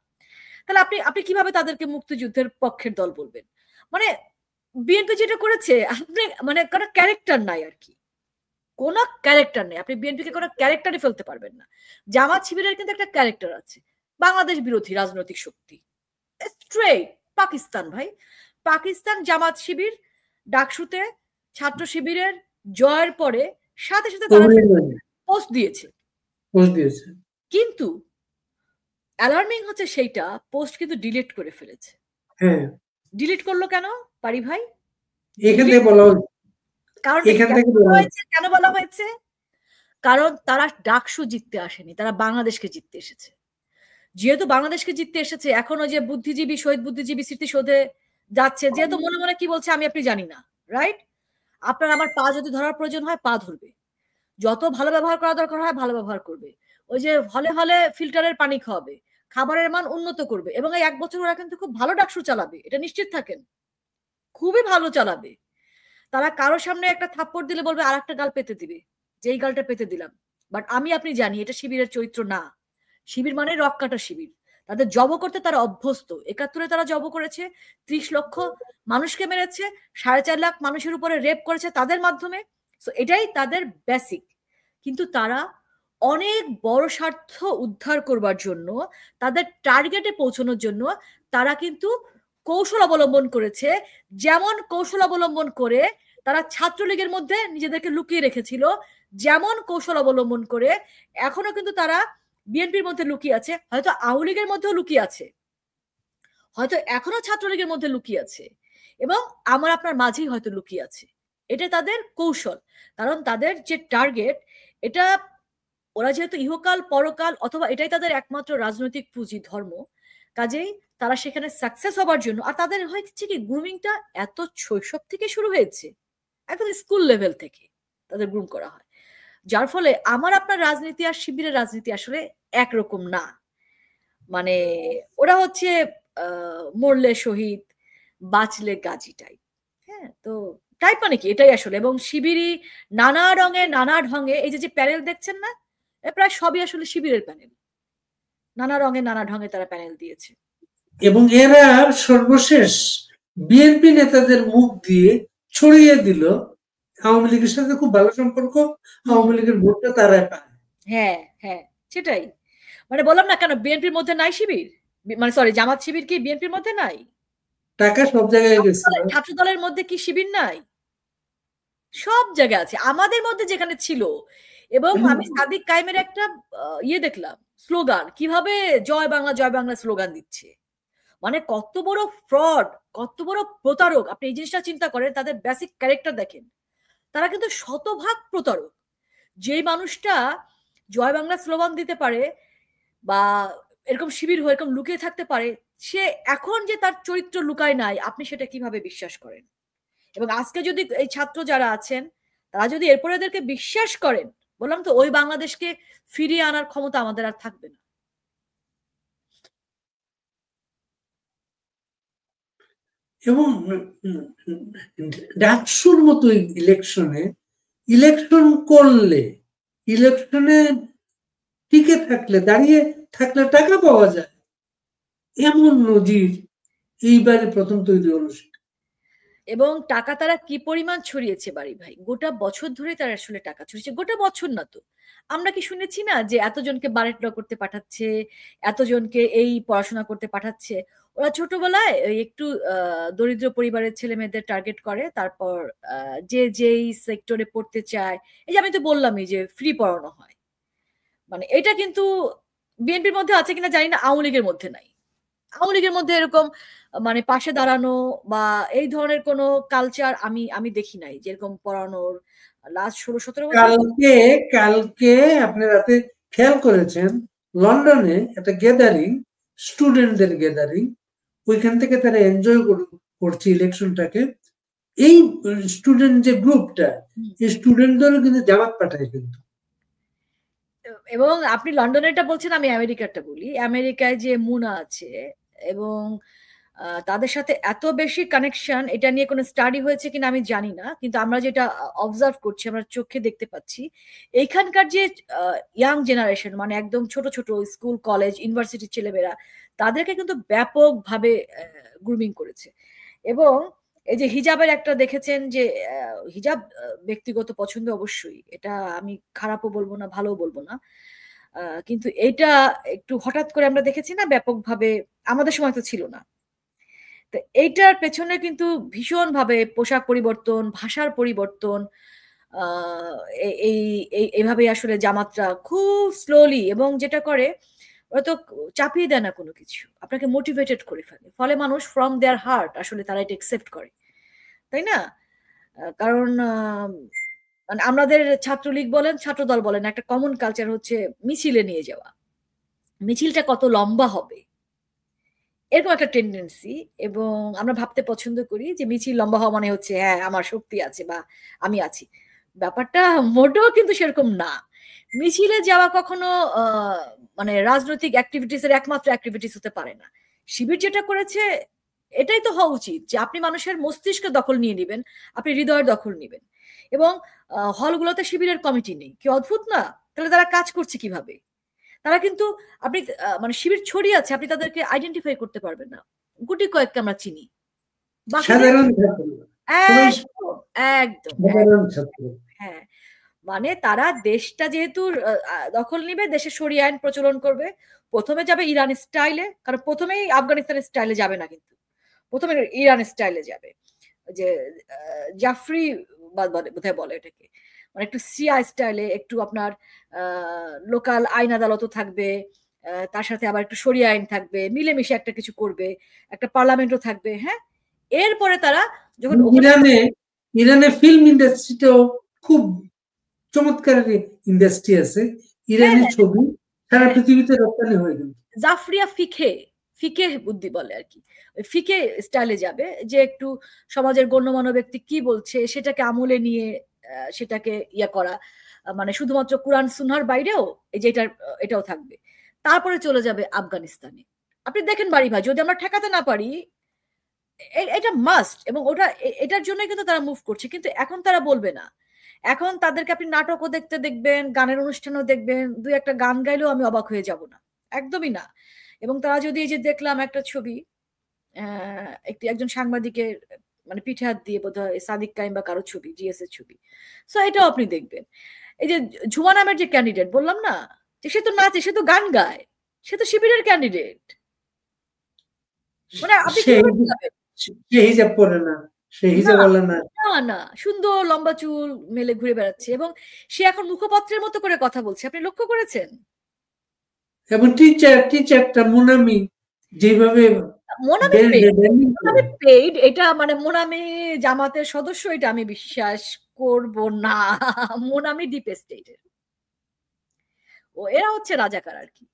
Speaker 2: তাহলে আপনি কিভাবে তাদেরকে মুক্তিযুদ্ধের পক্ষের দল বলবেন? মানে বিএনপি যেটা করেছে, আপনি মানে কোনো ক্যারেক্টার নাই আর কি, কোন ক্যারেক্টার নেই, আপনি বিএনপিকে কোনো ক্যারেক্টারই ফেলতে পারবেন না। জামাত শিবিরের কিন্তু একটা ক্যারেক্টার আছে, বাংলাদেশ বিরোধী রাজনৈতিক শক্তি, স্ট্রেট পাকিস্তান ভাই। পাকিস্তান জামাত শিবির ডাকসুতে ছাত্র শিবিরের জয়ের পরে সাথে সাথে তারা পোস্ট দিয়েছে, কিন্তু অ্যালার্মিং হচ্ছে সেইটা পোস্ট কিন্তু ডিলিট করে ফেলেছে। হ্যাঁ, ডিলিট করলো কেন পারি ভাই? এখান থেকে বলা কারণ কেন বলা হয়েছে? কারণ তারা ডাকসু জিততে আসেনি, তারা বাংলাদেশকে জিততে এসেছে। যেহেতু বাংলাদেশকে জিততে এসেছে, এখন ওই যে বুদ্ধিজীবী শহীদ বুদ্ধিজীবী স্মৃতিসৌধে যাচ্ছে, যেহেতু মনে মনে কি বলছে আমি আপনি জানি না, রাইট? আপনার আমার পা যদি ধরার প্রয়োজন হয় পা ধরবে, যত ভালো ব্যবহার করা দরকার হয় ভালো ব্যবহার করবে, ওই যে হলে হলে ফিল্টারের পানি খাওয়াবে, খাবারের মান উন্নত করবে, এবং এই 1 বছর ওরা কিন্তু খুব ভালো ডাকসু চালাবে, এটা নিশ্চিত থাকেন, খুবই ভালো চালাবে। তারা কারো সামনে একটা থাপ্পড় দিলে বলবে আর একটা গাল পেতে দিবে, যেই গালটা পেতে দিলাম। বাট আমি আপনি জানি এটা শিবিরের চরিত্র না। শিবির মানে রক কাটা শিবির, তাদের জব করতে তারা অভ্যস্ত। 71-এ তারা জব করেছে, 30 লক্ষ মানুষকে মেরেছে, 4.5 লাখ মানুষের উপরে রেপ করেছে তাদের মাধ্যমে। সো এটাই তাদের বেসিক। কিন্তু তারা অনেক বড় স্বার্থ উদ্ধার করবার জন্য, তাদের টার্গেটে পৌঁছানোর জন্য তারা কিন্তু কৌশল অবলম্বন করেছে, যেমন কৌশল অবলম্বন করে তারা ছাত্রলীগের মধ্যে নিজেদেরকে লুকিয়ে রেখেছিল, যেমন কৌশল অবলম্বন করে এখনো কিন্তু তারা বিএনপির মধ্যে লুকিয়ে আছে, হয়তো আওয়ামী লীগের মধ্যেও লুকিয়ে আছে, হয়তো এখনো ছাত্রলীগের মধ্যে লুকিয়ে আছে, এবং আমার আপনার মাঝেই হয়তো লুকিয়ে আছে। এটা তাদের কৌশল, কারণ তাদের যে টার্গেট, এটা ওরা যেহেতু ইহকাল পরকাল অথবা এটাই তাদের একমাত্র রাজনৈতিক পুঁজি ধর্ম, কাজেই তারা সেখানে সাকসেস হবার জন্য, আর তাদের হয়েছে কি গ্রুমিংটা এত শৈশব থেকে শুরু হয়েছে, একদম স্কুল লেভেল থেকে তাদের গ্রুম করা হয়, যার ফলে আমার আপনার রাজনীতি আর শিবিরের রাজনীতি আসলে একরকম না। মানে ওরা হচ্ছে মরলে শহীদ, বাঁচলে গাজী টাইপ। হ্যাঁ, তো টাইপ মানে কি এটাই আসলে। এবং শিবিরই নানা রঙে নানা ঢঙে, এই যে প্যানেল দেখছেন না, প্রায় সবই আসলে শিবিরের প্যানেল, নানা রঙে নানা ঢঙে তারা প্যানেল দিয়েছে।
Speaker 1: এবং এরা সর্বশেষ বিএনপি নেতাদের মুখ দিয়ে ছড়িয়ে দিল আওয়ামী লীগের সাথে খুব ভালো সম্পর্ক, আওয়ামী লীগের ভোটটা তারা পায়।
Speaker 2: হ্যাঁ হ্যাঁ, সেটাই। মানে বললাম না কেন বিএনপির মধ্যে নাই শিবির, মানে সরি জামাত শিবির কি বিএনপির মধ্যে নাই?
Speaker 1: টাকা সব জায়গায় গেছে।
Speaker 2: ছাত্র দলের মধ্যে কি শিবির নাই? সব জায়গায় আছে, আমাদের মধ্যে যেখানে ছিল। এবং আমি সাদিক কায়েমের একটা ইয়ে দেখলাম, স্লোগান, কিভাবে জয় বাংলা স্লোগান দিচ্ছে। মানে কত বড় ফ্রড, কত বড় প্রতারক। আপনি এই জিনিসটা চিন্তা করেন, তাদের বেসিক ক্যারেক্টার দেখেন, তারা কিন্তু শতভাগ প্রতারক। যেই মানুষটা জয় বাংলা স্লোগান দিতে পারে বা এরকম শিবির হয়ে এরকম লুকিয়ে থাকতে পারে, সে এখন যে তার চরিত্র লুকায় নাই, আপনি সেটা কিভাবে বিশ্বাস করেন? এবং আজকে যদি এই ছাত্র যারা আছেন তারা যদি এরপরে এদেরকে বিশ্বাস করেন, বললাম তো ওই বাংলাদেশকে ফিরিয়ে আনার ক্ষমতা আমাদের আর থাকবে না।
Speaker 1: এবং ডাকসুর মতো ইলেকশন করলে, ইলেকশনে টিকে থাকলে, দাঁড়িয়ে থাকলে টাকা পাওয়া যায়, এমন নজির এইবারে প্রথম তৈরি হলো।
Speaker 2: এবং টাকা তারা কি পরিমাণ ছড়িয়েছে বাড়ি ভাই, গোটা বছর ধরে তারা আসলে টাকা ছড়িয়েছে। গোটা বছর না তো, আমরা কি শুনেছি না যে এতজনকে বারেট ল করতে পাঠাচ্ছে, এতজনকে এই পড়াশোনা করতে পাঠাচ্ছে। ওরা ছোটবেলায় একটু দরিদ্র পরিবারের ছেলে মেয়েদের টার্গেট করে, তারপর যে যেই সেক্টরে পড়তে চায়, এই যে আমি তো বললামই যে ফ্রি পড়ানো হয়। মানে এটা কিন্তু বিএনপির মধ্যে আছে কিনা জানি না, আওয়ামী লীগের মধ্যে নাই। আওয়ামী লীগের মধ্যে এরকম মানে পাশে দাঁড়ানো বা এই ধরনের কোনো কালচার আমি দেখি নাই, যেরকম পড়ানোর লাস্ট 16-17 বছর।
Speaker 1: কালকে আপনি রাতে খেয়াল করেছেন, লন্ডনে একটা গ্যাদারিং, স্টুডেন্টদের গ্যাদারিং, ওইখান থেকে তারা এনজয় করছে ইলেকশনটাকে। এই স্টুডেন্ট যে গ্রুপটা, এই স্টুডেন্টদেরও কিন্তু জামাত পাঠায় কিন্তু।
Speaker 2: এবং আপনি লন্ডনেরটা বলছেন, আমি আমেরিকারটা বলি। আমেরিকায় যে মুনা আছে এবং তাদের সাথে এত বেশি কানেকশন, এটা নিয়ে কোনো স্টাডি হয়েছে কিনা আমি জানি না, কিন্তু আমরা যেটা অবজার্ভ করছি, আমরা চোখে দেখতে পাচ্ছি, এইখানকার যে ইয়াং জেনারেশন, মানে একদম ছোট ছোট স্কুল কলেজ ইউনিভার্সিটির ছেলেমেয়েরা, তাদেরকে কিন্তু ব্যাপকভাবে গ্রুমিং করেছে। এবং এই যে হিজাবের একটা দেখেছেন যে হিজাব ব্যক্তিগত পছন্দ অবশ্যই, এটা আমি খারাপও বলবো না ভালোও বলবো না, কিন্তু এটা একটু হঠাৎ করে আমরা দেখেছি না ব্যাপকভাবে, আমাদের সময় তো ছিল না। তো এইটার পেছনে কিন্তু ভীষণ ভাবে পোশাক পরিবর্তন, ভাষার পরিবর্তন, এই এইভাবে আসলে জামাতরা খুব স্লোলি, এবং যেটা করে ওরা তো চাপিয়ে দেয় না কোনো কিছু, আপনাকে মোটিভেটেড করে ফেলে, ফলে মানুষ ফ্রম দেয়ার হার্ট আসলে তারা এটা একসেপ্ট করে, তাই না? কারণ মানে আমাদের ছাত্রলীগ বলেন ছাত্রদল বলেন, একটা কমন কালচার হচ্ছে মিছিলে নিয়ে যাওয়া, মিছিলটা কত লম্বা হবে এরকম একটা টেন্ডেন্সি। এবং আমরা ভাবতে পছন্দ করি যে মিছিল লম্বা হওয়া মানে হচ্ছে হ্যাঁ আমার শক্তি আছে বা আমি আছি। ব্যাপারটা মোটেও কিন্তু সেরকম না। মিছিলে যাওয়া কখনো মানে রাজনৈতিক অ্যাক্টিভিটিস এর একমাত্র অ্যাক্টিভিটিস হতে পারে না। শিবির যেটা করেছে এটাই তো হওয়া উচিত, যে আপনি মানুষের মস্তিষ্ক দখল নিয়ে নেবেন, আপনি হৃদয়ের দখল নেবেন। এবং হলগুলোতে শিবিরের কমিটি নেই, কি অদ্ভুত না? তাহলে তারা কাজ করছে কিভাবে? তারা কিন্তু আপনি মানে শিবির ছড়িয়ে আছে, আপনি তাদেরকে আইডেন্টিফাই করতে পারবেন না। গুটি কয়েককে আমরা চিনি,
Speaker 1: সাধারণ ছাত্র,
Speaker 2: একদম একদম হ্যাঁ। মানে তারা দেশটা যেহেতু দখল নিবে, দেশে শরিয়া আইন প্রচলন করবে, প্রথমে যাবে ইরান স্টাইলে, কারণ প্রথমেই আফগানিস্তানের স্টাইলে যাবে না, কিন্তু প্রথমে ইরান স্টাইলে যাবে, যে জাফরি বোধহয় বলে এটাকে, মানে একটু সিয়া স্টাইলে, একটু আপনার লোকাল আইন আদালতও থাকবে, তার সাথে আবার একটু শরিয়া আইন থাকবে, মিলেমিশে একটা কিছু করবে, একটা পার্লামেন্টও থাকবে। হ্যাঁ, এরপরে তারা যখন
Speaker 1: ইরানে ফিল্ম ইন্ডাস্ট্রিটাও খুব চমৎকার ইন্ডাস্ট্রি আছে, ইরানি ছবি সারা পৃথিবীতে রপ্তানি হয়ে গেল।
Speaker 2: জাফরিয়া ফিকে ফিকে বুদ্ধি বলে আর কি, ফিকে স্টাইলে যাবে, যে একটু সমাজের গণ্যমান্য ব্যক্তি কি বলছে সেটাকে আমলে নিয়ে সেটাকে ইয়া করা, মানে শুধুমাত্র কোরআন সুন্নাহর বাইরেও এই যে এটাও থাকবে। তারপরে চলে যাবে আফগানিস্তানে। আপনি দেখেন বাড়ি ভাই, যদি আমরা ঠেকাতে না পারি এটা মাস্ট, এবং ওটা এটার জন্যই কিন্তু তারা মুভ করছে। কিন্তু এখন তারা বলবে না, এখন তাদেরকে আপনি নাটকও দেখতে দেখবেন, গানের অনুষ্ঠানও দেখবেন, দুই একটা গান গাইলেও আমি অবাক হয়ে যাব না, একদমই না। এবং তারা যদি, এই যে দেখলাম একটা ছবি, একজন সাংবাদিকের মানে পিঠে হাত দিয়ে বোধহয় সাদিক কাইম বা কারো ছবি, জিএস এর ছবি, সো এটাও আপনি দেখবেন। এই যে ঝুমা নামের যে ক্যান্ডিডেট বললাম না, যে সে তো নাচে, সে তো গান গায়, সে তো শিবিরের ক্যান্ডিডেট, মানে আপনি
Speaker 1: হিজাব পরে না, সে হিজাব বলে না,
Speaker 2: না সুন্দর লম্বা চুল মেলে ঘুরে বেড়াচ্ছে, এবং সে এখন মুখপাত্রের মতো করে কথা বলছে, আপনি লক্ষ্য করেছেন?
Speaker 1: এবং টিচারটা মোনামি যেভাবে
Speaker 2: পেইড, এটা মানে মোনামি জামাতের সদস্য, এটা আমি বিশ্বাস করব না। মোনামি ডিপ স্টেটের, ও এরা হচ্ছে রাজাকার আর কি।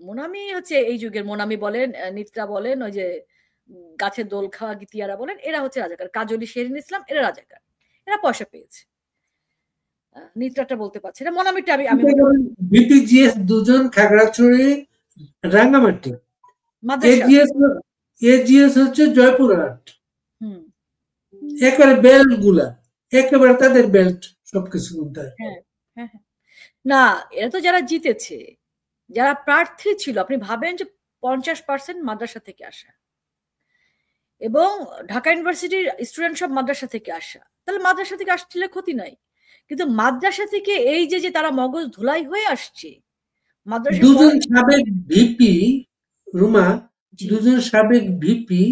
Speaker 2: মোনামি হচ্ছে এই যুগের, মোনামি বলেন, নিত্রা বলেন, ওই যে গাছের দোল খাওয়া গীতিয়ারা বলেন, এরা হচ্ছে রাজাকার। কাজলি শেরিন ইসলাম, এরা রাজাকার, এরা পয়সা পেয়েছে। নিত্রাটা বলতে পারছি না, মোনামিটা আমি
Speaker 1: বিপিজিএস দুজন খাগড়াছড়ি রাঙ্গামাটি, এজিএস হচ্ছে জয়পুরহাট, একেবারে বেল্ট গুলা একেবারে তাদের বেল্ট সবকিছু মধ্যে।
Speaker 2: না, এরা তো যারা জিতেছে, যারা প্রার্থী ছিল, আপনি ভাবেন যে 50% মাদ্রাসা থেকে আসা, এবং ঢাকা ইউনিভার্সিটির স্টুডেন্ট সব মাদ্রাসা থেকে আসা, তাহলে মাদ্রাসা থেকে আসলে ক্ষতি নাই। কিন্তু মাদ্রাসা থেকে এই যে তারা মগজ ধুলাই হয়ে আসছে,
Speaker 1: দুজন সাবেক ভিপি রুমা, দুজন সাবেক ভিপি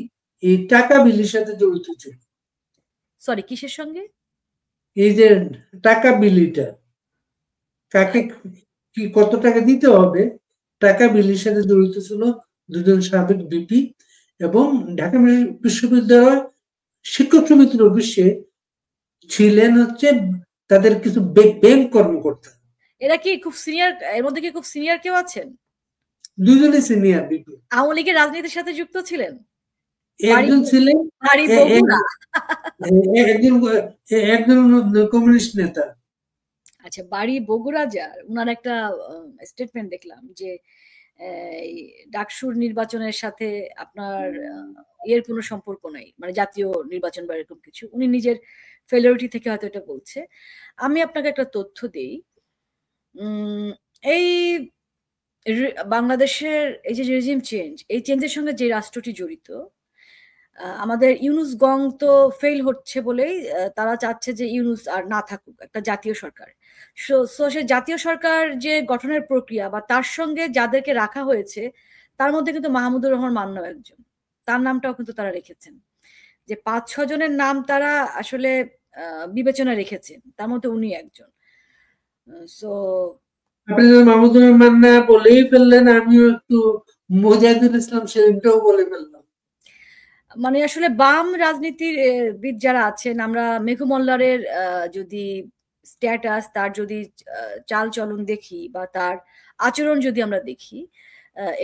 Speaker 1: এই টাকা বিলির সাথে জড়িত ছিল।
Speaker 2: সরি, কিসের সঙ্গে?
Speaker 1: এই যে টাকা বিলিটা, কাকে কি কত টাকা দিতে হবে, টাকা বিলির সাথে জড়িত ছিল দুজন সাবেক ভিপি, এবং ঢাকা বিশ্ববিদ্যালয় শিক্ষক সমিতির অফিসে ছিলেন হচ্ছে তাদের কিছু ব্যাংক কর্মকর্তা।
Speaker 2: এরা কি খুব সিনিয়র? এর মধ্যে কি খুব সিনিয়র কেউ আছেন?
Speaker 1: দুজনই সিনিয়র ভিপি।
Speaker 2: আওয়ামী লীগের রাজনীতির সাথে যুক্ত ছিলেন?
Speaker 1: একজন ছিলেন, একজন কমিউনিস্ট নেতা।
Speaker 2: আচ্ছা, বাড়ি বগুড়া যার, উনার একটা স্টেটমেন্ট দেখলাম যে ডাকসুর নির্বাচনের সাথে আপনার এর কোনো সম্পর্ক নাই, মানে জাতীয় নির্বাচন বা এরকম কিছু, উনি নিজের ফেলিওরিটি থেকে হয়তো এটা বলছে। আমি আপনাকে একটা তথ্য দিই, এই বাংলাদেশের এই যে রেজিম চেঞ্জ, এই চেঞ্জের সঙ্গে যে রাষ্ট্রটি জড়িত, আমাদের ইউনুস গং তো ফেল হচ্ছে বলেই তারা চাচ্ছে যে ইউনুস আর না থাকুক, একটা জাতীয় সরকার। সো সে জাতীয় সরকার যে গঠনের প্রক্রিয়া বা তার সঙ্গে যাদেরকে রাখা হয়েছে, তার মধ্যে কিন্তু মাহমুদুর রহমান মান্নাও একজন, তার নামটাও কিন্তু তারা রেখেছেন, যে 5-6 জনের নাম তারা আসলে বিবেচনা রেখেছেন, তার মধ্যে উনি একজন। সো
Speaker 1: আপনি মাহমুদুর রহমান মান্না বলেই ফেললেন, আমিও একটু মুজাহিদুল ইসলাম সেলিমটাও বলে ফেললাম।
Speaker 2: মানে আসলে বাম রাজনীতিবিদ যারা আছেন, আমরা মেঘু মোল্লারের যদি স্ট্যাটাস, তার যদি চাল চলন দেখি বা তার আচরণ যদি আমরা দেখি,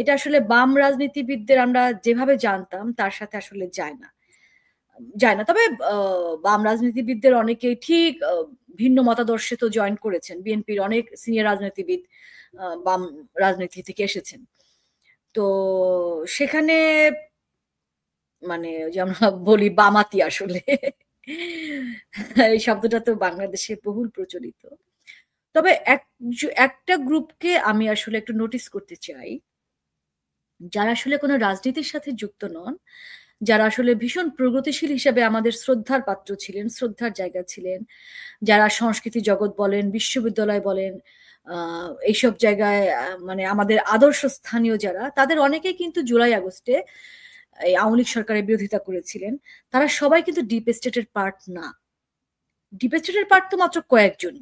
Speaker 2: এটা আসলে বাম রাজনীতিবিদদের আমরা যেভাবে জানতাম তার সাথে আসলে যায় না। তবে বাম রাজনীতিবিদদের অনেকেই ঠিক ভিন্ন মতাদর্শে তো জয়েন করেছেন, বিএনপির অনেক সিনিয়র রাজনীতিবিদ বাম রাজনীতি থেকে এসেছেন। তো সেখানে মানে যে আমরা বলি বামাতি, আসলে এই শব্দটা তো বাংলাদেশে বহুল প্রচলিত। তবে একটা গ্রুপকে আমি আসলে একটু নোটিস করতে চাই, যারা আসলে কোনো রাজনীতির সাথে যুক্ত নন, যারা আসলে ভীষণ প্রগতিশীল হিসেবে আমাদের শ্রদ্ধার পাত্র ছিলেন, শ্রদ্ধার জায়গা ছিলেন, যারা সংস্কৃতি জগৎ বলেন, বিশ্ববিদ্যালয় বলেন, এইসব জায়গায় মানে আমাদের আদর্শ স্থানীয় যারা, তাদের অনেকেই কিন্তু জুলাই আগস্টে এই আওয়ামী লীগ সরকারের বিরোধিতা করেছিলেন, তারা সবাই কিন্তু ডিপ স্টেটের পার্ট না। ডিপ স্টেটের পার্ট তো মাত্র কয়েকজন,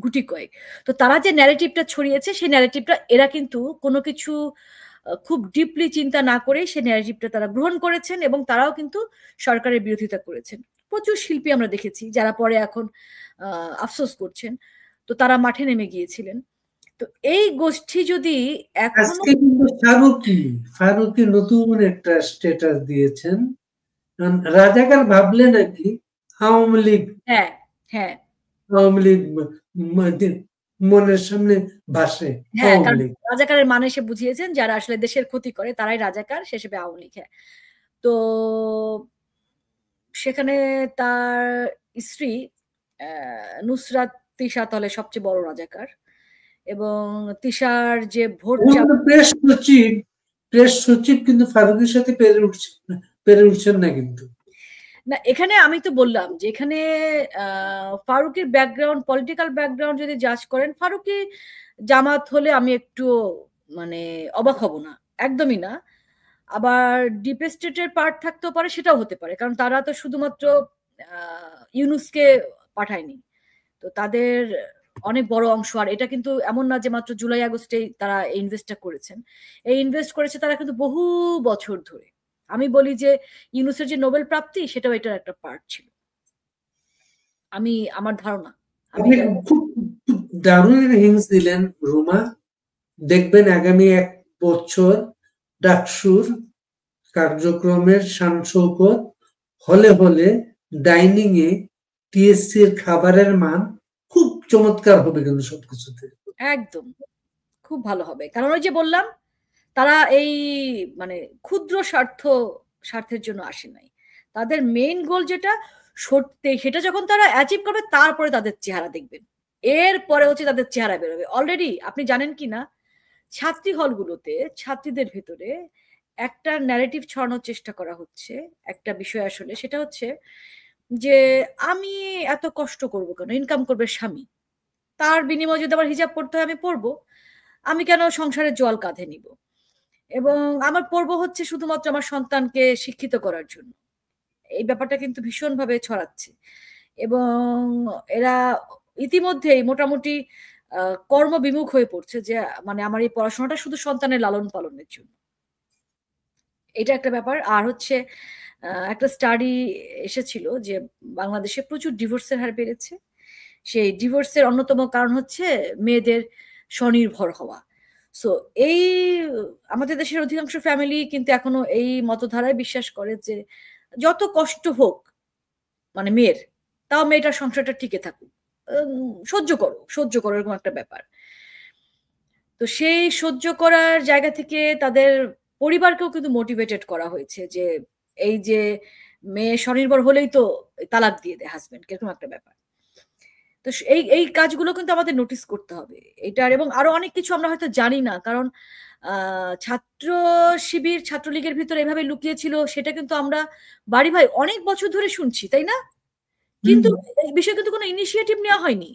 Speaker 2: গুটি কয়েক। তো তারা যে ন্যারেটিভটা ছড়িয়েছে, সেই ন্যারেটিভটা এরা কিন্তু কোনো কিছু খুব ডিপলি চিন্তা না করে সেই ন্যারেটিভটা তারা গ্রহণ করেছেন, এবং তারাও কিন্তু সরকারের বিরোধিতা করেছেন। প্রচুর শিল্পী আমরা দেখেছি যারা পরে এখন আফসোস করছেন। তো তারা মাঠে নেমে গিয়েছিলেন। তো এই গোষ্ঠী যদি এখনো
Speaker 1: আজকে কিন্তু ফারুকি নতুন একটা স্ট্যাটাস দিয়েছেন, রাজাকার ভাবলে নাকি আওয়ামী লীগ
Speaker 2: হ্যাঁ, হ্যাঁ,
Speaker 1: মনের সামনে ভাসে
Speaker 2: হ্যাঁ,
Speaker 1: আওয়ামী
Speaker 2: কারণ
Speaker 1: লীগ।
Speaker 2: রাজাকারের মানে সে বুঝিয়েছেন যারা আসলে দেশের ক্ষতি করে তারাই রাজাকার, সে হিসেবে আওয়ামী লীগ। হ্যাঁ, তো সেখানে তার স্ত্রী নুসরাত তিশা তাহলে সবচেয়ে বড় রাজাকার, এবং তিশার যে ভোট
Speaker 1: প্রেস সচিব কিন্তু ফারুকের সাথে পেরে উঠছেন না কিন্তু।
Speaker 2: না, এখানে আমি তো বললাম যে এখানে ফারুকের ব্যাকগ্রাউন্ড, পলিটিক্যাল ব্যাকগ্রাউন্ড যদি জাজ করেন, ফারুকি জামাত হলে আমি একটু মানে অবাক হব না, একদমই না। আবার ডিপ স্টেটের পার্ট থাকতেও পারে, সেটাও হতে পারে, কারণ তারা তো শুধুমাত্র ইউনুসকে পাঠায়নি, তো তাদের অনেক বড় অংশ। আর এটা কিন্তু এমন না যে মাত্র জুলাই আগস্টেই তারা এই ইনভেস্টটা করেছেন, এই ইনভেস্ট করেছে তারা কিন্তু বহু বছর ধরে। আমি বলি যে ইউনুসের যে নোবেল প্রাপ্তি, সেটাও এটার একটা পার্ট ছিল, আমার ধারণা।
Speaker 1: আপনি খুব দারুণ হিংস দিলেন রুমা। দেখবেন আগামী 1 বছর ডাকসুর কার্যক্রমের শান-শৌকত হলে হলে ডাইনিং এ টিএসসি এর খাবারের মান খুব চমৎকার হবে কিন্তু সবকিছুতে।
Speaker 2: একদম খুব ভালো হবে, কারণ ওই যে বললাম, তারা এই মানে ক্ষুদ্র স্বার্থের জন্য আসে নাই। তাদের মেইন গোল যেটা সত্যি, সেটা যখন তারা অ্যাচিভ করবে, তারপরে তাদের চেহারা দেখবেন, এরপরে হচ্ছে তাদের চেহারা বেরোবে। অলরেডি আপনি জানেন কি না, ছাত্রী হলগুলোতে ছাত্রীদের ভেতরে একটা ন্যারেটিভ ছড়ানোর চেষ্টা করা হচ্ছে, একটা বিষয় আসলে সেটা হচ্ছে যে আমি এত কষ্ট করব কেন, ইনকাম করবে স্বামী, তার বিনিময়ে যদি আবার হিজাব পড়তে হয় আমি পড়বো, আমি কেন সংসারের জল কাঁধে নিব, এবং আমার পড়বো হচ্ছে শুধুমাত্র আমার সন্তানকে শিক্ষিত করার জন্য। এই ব্যাপারটা কিন্তু ভীষণভাবে ছড়াচ্ছে, এবং এরা ইতিমধ্যেই মোটামুটি কর্মবিমুখ হয়ে পড়ছে, যে মানে আমার এই পড়াশোনাটা শুধু সন্তানের লালন পালনের জন্য। এটা একটা ব্যাপার। আর হচ্ছে একটা স্টাডি এসেছিল যে বাংলাদেশে প্রচুর ডিভোর্সের হার বেড়েছে। সেই ডিভোর্সের অন্যতম কারণ হচ্ছে মেয়েদের স্বনির্ভর হওয়া। সো এই আমাদের দেশের অধিকাংশ ফ্যামিলি কিন্তু এখনো এই মতধারায় বিশ্বাস করে যে যত কষ্ট হোক মানে মেয়ের, তাও মেয়েটার সংসারটা টিকে থাকুক, সহ্য করো এরকম একটা ব্যাপার। তো সেই সহ্য করার জায়গা থেকে তাদের পরিবারকেও কিন্তু মোটিভেটেড করা হয়েছে যে এই যে মেয়ে স্বনির্ভর হলেই তো তালাক দিয়ে দেয় হাজবেন্ড, এরকম একটা ব্যাপার। তো এই কাজগুলো কিন্তু আমাদের নোটিস করতে হবে এটার, এবং আরো অনেক কিছু আমরা হয়তো জানি না, কারণ ছাত্র শিবির ছাত্রলীগের ভিতরে এভাবে লুকিয়েছিল, সেটা কিন্তু আমরা বাড়ি ভাই অনেক বছর ধরে শুনছি, তাই না? কিন্তু এই বিষয়ে কিন্তু কোনো ইনিশিয়েটিভ নেওয়া হয়নি।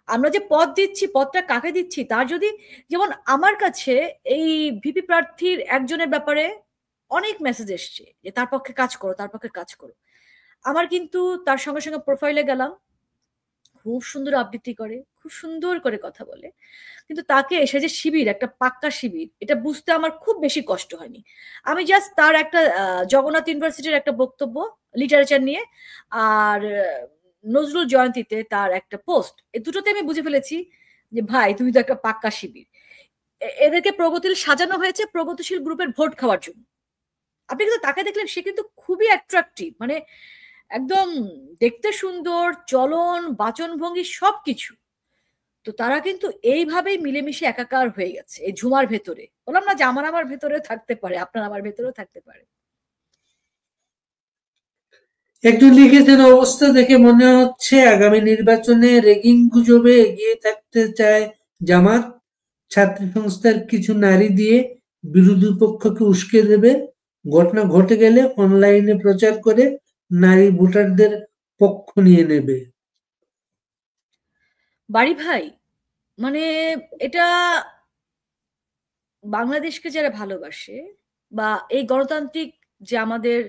Speaker 2: আমরা যে পদ দিচ্ছি, পদটা কাকে দিচ্ছি, তার যদি, যেমন আমার কাছে এই ভিপি প্রার্থীর একজনের ব্যাপারে অনেক মেসেজ এসছে যে তার পক্ষে কাজ করো, তার পক্ষে কাজ করো। আমার কিন্তু তার সঙ্গে সঙ্গে প্রোফাইলে গেলাম, খুব সুন্দর আবৃত্তি করে, খুব সুন্দর করে কথা বলে, কিন্তু তাকে এসে যে শিবির, একটা পাক্কা শিবির, এটা বুঝতে আমার খুব বেশি কষ্ট হয়নি। আমি জাস্ট তার একটা জগন্নাথ ইউনিভার্সিটির একটা বক্তব্য লিটারেচার নিয়ে, আর নজরুল জয়ন্তীতে তার একটা পোস্ট, এই দুটোতে আমি বুঝে ফেলেছি যে ভাই তুমি তো একটা পাক্কা শিবির। এদেরকে প্রগতিশীল সাজানো হয়েছে প্রগতিশীল গ্রুপের ভোট খাওয়ার জন্য। আপনি কিন্তু তাকে দেখলেন, সে কিন্তু খুবই অ্যাট্রাকটিভ, মানে একদম দেখতে সুন্দর, চলন বাচনভঙ্গি সবকিছু। তো তারা কিন্তু এইভাবেই মিলেমিশে একাকার হয়ে গেছে এই ঝুমার ভেতরে। বললাম না যে আমার ভেতরেও থাকতে পারে, আপনার আমার ভেতরেও থাকতে পারে।
Speaker 1: একটু লিখেছেন, অবস্থা দেখে মনে হচ্ছে আগামী নির্বাচনে রেগিং গুজবে এগিয়ে থাকতে চায় জামাত। ছাত্রী সংস্থার কিছু নারী দিয়ে বিরোধী পক্ষকে উস্কে দেবে। ঘটনা ঘটে গেলে অনলাইনে প্রচার করে নারী ভোটারদের পক্ষ নিয়ে নেবে।
Speaker 2: বাড়ি ভাই, মানে এটা বাংলাদেশকে যারা ভালোবাসে বা এই গণতান্ত্রিক যে আমাদের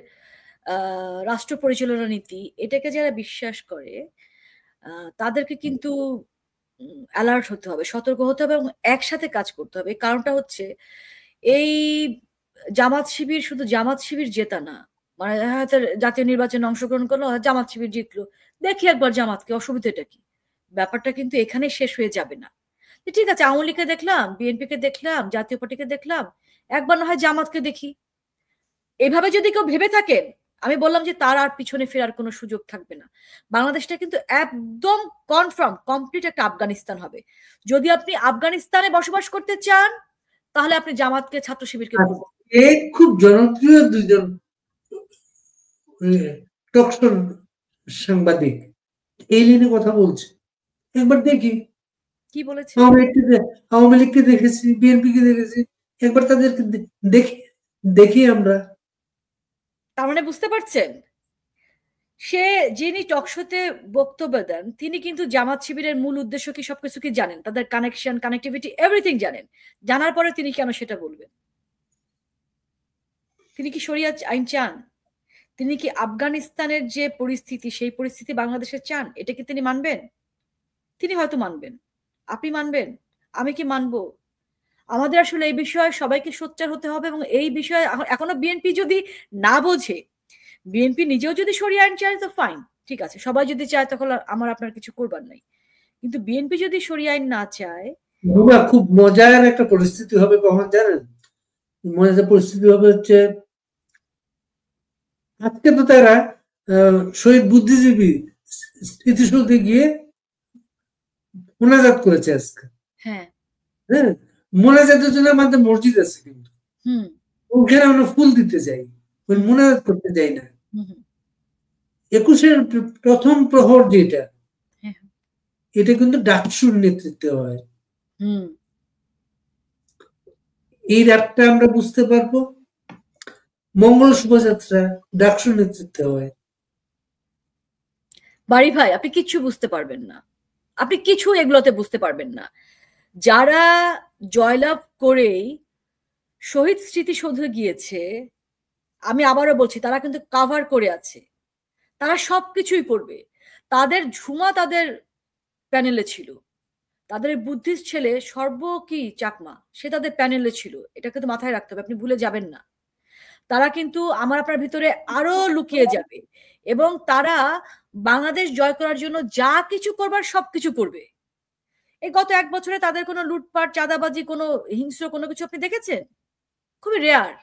Speaker 2: রাষ্ট্র পরিচালনা নীতি, এটাকে যারা বিশ্বাস করে তাদেরকে কিন্তু অ্যালার্ট হতে হবে, সতর্ক হতে হবে এবং একসাথে কাজ করতে হবে। কারণটা হচ্ছে এই জামাত শিবির শুধু জামাত শিবির জেতা না, মানে হয়তো জাতীয় নির্বাচনে অংশগ্রহণ করলো, জামাত শিবির জিতলো, দেখি একবার জামাতকে, অসুবিধাটা কি? ব্যাপারটা কিন্তু এখানে শেষ হয়ে যাবে না। ঠিক আছে, আওয়ামী লীগকে দেখলাম, বিএনপিকে দেখলাম, জাতীয় পার্টিকে দেখলাম, একবার না হয় জামাতকে দেখি। এভাবে যদি কেউ ভেবে থাকেন, আমি বললাম যে তার আর পিছনে ফেরার কোনো সুযোগ থাকবে না। বাংলাদেশটা কিন্তু একদম কনফার্ম কমপ্লিট একটা আফগানিস্তান হবে। যদি আপনি আফগানিস্তানে বসবাস করতে চান, তাহলে আপনি জামাতকে, ছাত্র শিবিরকে ভোট।
Speaker 1: খুব জনপ্রিয় দুইজন টকশো সাংবাদিক এই লাইনে কথা বলছে, একবার দেখি।
Speaker 2: কি বলেছে?
Speaker 1: আওয়ামী লীগকে দেখেছি, বিএনপি কে দেখেছি, একবার তাদেরকে দেখি আমরা।
Speaker 2: তার মানে বুঝতে পারছেন, সে যিনি টকশোতে বক্তব্য দেন তিনি কিন্তু জামাত শিবিরের মূল উদ্দেশ্য কি সবকিছু কি জানেন, তাদের কানেকশন, কানেক্টিভিটি, এভরিথিং জানেন। জানার পরে তিনি কেন সেটা বলবেন? তিনি কি শরিয়া আইন চান? তিনি কি আফগানিস্তানের যে পরিস্থিতি, সেই পরিস্থিতি বাংলাদেশে চান? এটা কি তিনি মানবেন? তিনি হয়তো মানবেন, আপনি মানবেন, আমি কি মানবো? আমাদের আসলে এই বিষয়ে সবাইকে সোচ্চার হতে হবে। এবং এই বিষয়ে এখনো বিএনপি যদি না বোঝে, বিএনপি নিজেও যদি শরিয়া আইন চায় তো ফাইন, ঠিক আছে, সবাই যদি চায় তখন আমার আপনার কিছু করবার নাই। কিন্তু বিএনপি যদি শরিয়া আইন না চায়,
Speaker 1: খুব মজার একটা পরিস্থিতি হবে কখন জানেন? মজার পরিস্থিতি হবে হচ্ছে, আজকে তো তারা শহীদ বুদ্ধিজীবী স্মৃতিসৌধে গিয়ে মোনাজাত করেছে আজকে।
Speaker 2: হ্যাঁ,
Speaker 1: মোনাজাতের জন্য আমাদের মসজিদ আছে, কিন্তু ওখানে আমরা ফুল দিতে যাই, ওই মোনাজাত করতে যাই না। 21-এর প্রথম প্রহর যেটা, এটা কিন্তু ডাকসুর নেতৃত্বে হয়। এই রাতটা আমরা বুঝতে পারবো, মঙ্গল শোভাযাত্রা ডাকসুর নেতৃত্বে হয়।
Speaker 2: বাড়ি ভাই, আপনি কিচ্ছু বুঝতে পারবেন না, আপনি কিছু এগুলোতে বুঝতে পারবেন না। যারা জয়লাভ করেই শহীদ স্মৃতিসৌধে গিয়েছে, আমি আবারও বলছি, তারা কিন্তু কাভার করে আছে, তারা সবকিছুই করবে। তাদের ঝুমা তাদের প্যানেলে ছিল, তাদের বুদ্ধিস্ট ছেলে সর্ব কি চাকমা, সে তাদের প্যানেলে ছিল, এটা কিন্তু মাথায় রাখতে হবে, আপনি ভুলে যাবেন না। তারা কিন্তু আমার আপনার ভিতরে আরো লুকিয়ে যাবে এবং তারা বাংলাদেশ জয় করার জন্য যা কিছু করবার সবকিছু করবে। এই গত 1 বছরে তাদের কোনো লুটপাট, চাঁদাবাজি, কোনো হিংস্র কোনো কিছু আপনি দেখেছেন? খুবই রেয়ার,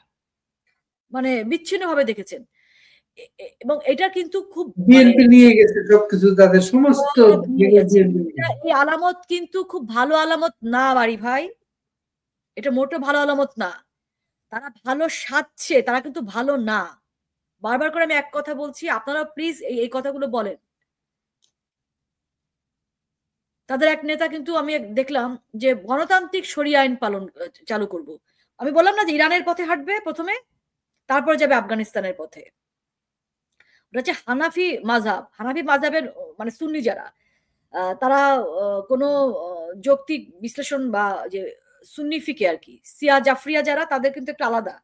Speaker 2: মানে বিচ্ছিন্ন ভাবে দেখেছেন। এবং এটা কিন্তু খুব
Speaker 1: বিএনপি নিয়ে গেছে সবকিছু, তাদের সমস্ত
Speaker 2: এই আলামত কিন্তু খুব ভালো আলামত না বাড়ি ভাই, এটা মোটেও ভালো আলামত না। তারা ভালো সাজছে, তারা কিন্তু ভালো না। বারবার করে আমি এক কথা বলছি, আপনারা প্লিজ এই কথাগুলো বলেন। তাদের এক নেতা কিন্তু আমি দেখলাম যে গণতান্ত্রিক শরিয়া আইন চালু করব। আমি বললাম না যে ইরানের পথে হাঁটবে প্রথমে, তারপর যাবে আফগানিস্তানের পথে। ওটা হচ্ছে হানাফি মাযহাব। হানাফি মাযহাবের মানে সুন্নি যারা, তারা কোনো যৌক্তিক বিশ্লেষণ বা যে সুন্নি ফিকে আর কি, সিয়া জাফরিয়া যারা, তাদের কিন্তু একটু আলাদা।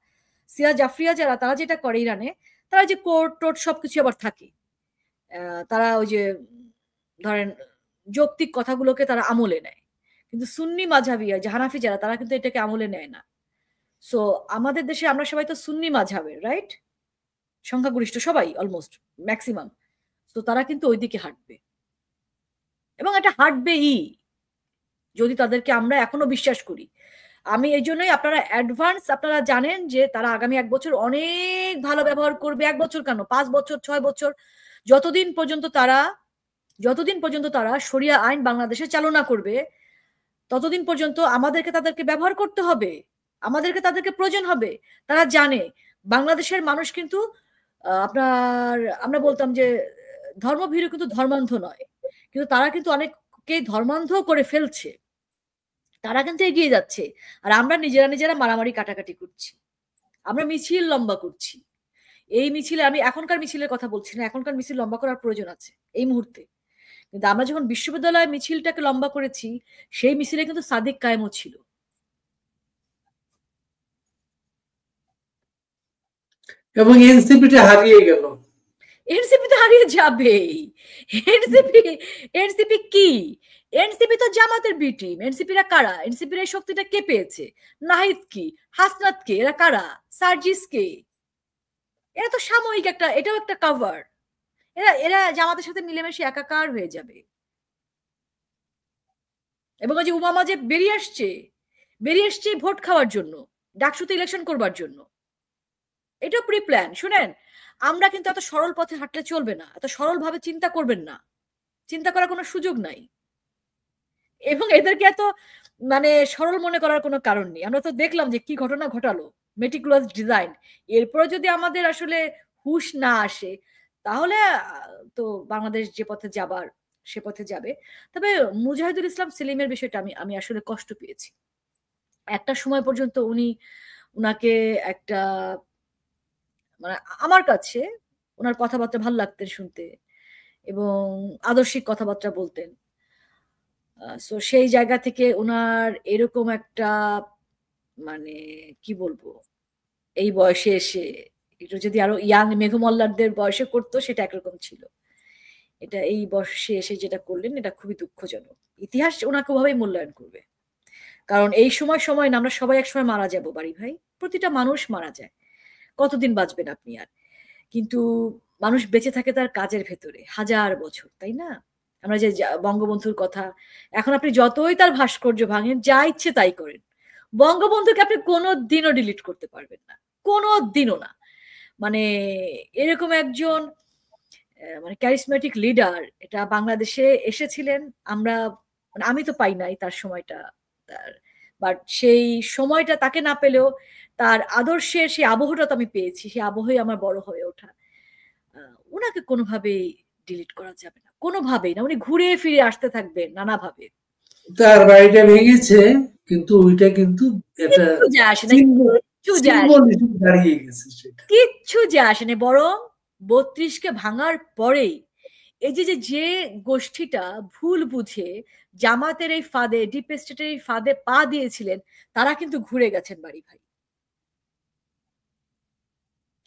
Speaker 2: সিয়া জাফরিয়া যারা, তারা যেটা করে ইরানে, তারা যে কোর্ট টোট সবকিছু আবার থাকে, তারা ওই যে ধরেন যৌক্তিক কথাগুলোকে তারা আমলে নেয়। কিন্তু সুন্নি মাঝহাবিয়া যে হানাফি যারা, তারা কিন্তু এটাকে আমলে নেয় না। সো আমাদের দেশে আমরা সবাই তো সুন্নি মাঝহাবের, রাইট? সংখ্যাগরিষ্ঠ সবাই, অলমোস্ট ম্যাক্সিমাম। তো তারা কিন্তু ওই দিকে হাঁটবে এবং এটা হাঁটবেই যদি তাদেরকে আমরা এখনো বিশ্বাস করি। আমি এই জন্যই, আপনারা অ্যাডভান্স আপনারা জানেন যে তারা আগামী 1 বছর অনেক ভালো ব্যবহার করবে। 1 বছর কেন, 5 বছর, 6 বছর, যতদিন পর্যন্ত তারা শরিয়া আইন বাংলাদেশে চালু না করবে, ততদিন পর্যন্ত আমাদেরকে তাদেরকে ব্যবহার করতে হবে, আমাদেরকে তাদেরকে প্রয়োজন হবে। তারা জানে বাংলাদেশের মানুষ কিন্তু আপনার, আমরা বলতাম যে ধর্মভীরু কিন্তু ধর্মান্ধ নয়, কিন্তু তারা কিন্তু অনেককেই ধর্মান্ধ করে ফেলছে। তারা কিন্তু এগিয়ে যাচ্ছে, আর আমরা নিজেরা মারামারি কাটাকাটি করছি, আমরা মিছিল লম্বা করছি। এই মিছিলে, আমি এখনকার মিছিলের কথা বলছি না, এখনকার মিছিল লম্বা করার প্রয়োজন আছে এই মুহূর্তে, কিন্তু আমরা যখন বিশ্ববিদ্যালয় মিছিলটাকে লম্বা করেছি, সেই মিছিলে কিন্তু সাদিক কায়েমও ছিল।
Speaker 1: এবং এনসিপিটা হারিয়ে গেল।
Speaker 2: এনসিপি তো হারিয়ে যাবেই। এনসিপি কি? এনসিপি তো জামাতের বি টিম। এনসিপিরা কারা? এনসিপির এই শক্তিটা কে পেয়েছে? নাহিদ কি? হাসনাত কে? এরা কারা? সার্জিস কে? এরা তো সাময়িক একটা, এটাও একটা কভার। এরা এরা জামাতের সাথে মিলেমিশে একাকার হয়ে যাবে। এবং ওই যে উমামা যে বেরিয়ে আসছে ভোট খাওয়ার জন্য, ডাকসুতে ইলেকশন করবার জন্য। এটাও প্রি প্ল্যান। শুনেন, আমরা কিন্তু এত সরল পথে হাঁটলে চলবে না, এত সরল ভাবে চিন্তা করবেন না, চিন্তা করার কোনো সুযোগ নাই। এবং এদেরকে এত মানে সরল মনে করার কোনো কারণ নেই। আমরা তো দেখলাম যে কি ঘটনা ঘটালো, মেটিকুলাস ডিজাইন। এরপরে যদি আমাদের আসলে হুঁশ না আসে, তাহলে তো বাংলাদেশ যে পথে যাবার সে পথে যাবে। তবে মুজাহিদুল ইসলাম সেলিমের বিষয়টা আমি আমি আসলে কষ্ট পেয়েছি। একটা সময় পর্যন্ত উনাকে একটা মানে আমার কাছে ওনার কথাবার্তা ভাল লাগতেন শুনতে, এবং আদর্শিক কথাবার্তা বলতেন। সো সেই জায়গা থেকে ওনার এরকম একটা মানে কি বলবো, এই বয়সে এসে এটা যদি আরো ইয়াং মেঘমল্লারদের বয়সে করতো সেটা একরকম ছিল। এটা এই বয়সে এসে যেটা করলেন এটা খুবই দুঃখজনক। ইতিহাস ওনাকে ওভাবেই মূল্যায়ন করবে। কারণ এই সময় না, আমরা সবাই একসময় মারা যাব বাড়ি ভাই। প্রতিটা মানুষ মারা যায়। কতদিন বাঁচবেন আপনি আর? কিন্তু মানুষ বেঁচে থাকে তার কাজের ভেতরে হাজার বছর, তাই না? আমরা যে বঙ্গবন্ধুর কথা, এখন আপনি যতই তার ভাস্কর্য ভাঙেন, যা ইচ্ছে তাই করেন, বঙ্গবন্ধুকে আপনি কোনো দিনও ডিলিট করতে পারবেন না, কোনো দিনও না। মানে এরকম একজন মানে ক্যারিসমেটিক লিডার এটা বাংলাদেশে এসেছিলেন। আমরা মানে আমি তো পাই নাই তার সময়টা, তার বাট সেই সময়টা তাকে না পেলেও তার আদর্শের সেই আবহটা তো আমি পেয়েছি, সেই আবহে আমার বড় হয়ে ওঠা। উনাকে কোনোভাবেই ডিলিট করা যাবে না, কোনোভাবেই না। উনি ঘুরে ফিরে আসতে থাকবেন নানাভাবে।
Speaker 1: তার বাড়িটা ভেঙেছে, কিন্তু ওইটা কিন্তু এটা
Speaker 2: কিচ্ছু যায় আসে না, কিচ্ছু যায় আসে
Speaker 1: সিম্বল হিসেবে দাঁড়িয়ে গেছে সেটা।
Speaker 2: কিচ্ছু যায় আসে না। বরং ৩২কে ভাঙার পরেই এই যে গোষ্ঠীটা ভুল বুঝে জামাতের এই ফাঁদে, ডিপ স্টেটের এই ফাঁদে পা দিয়েছিলেন, তারা কিন্তু ঘুরে গেছেন বাড়ি ভাই।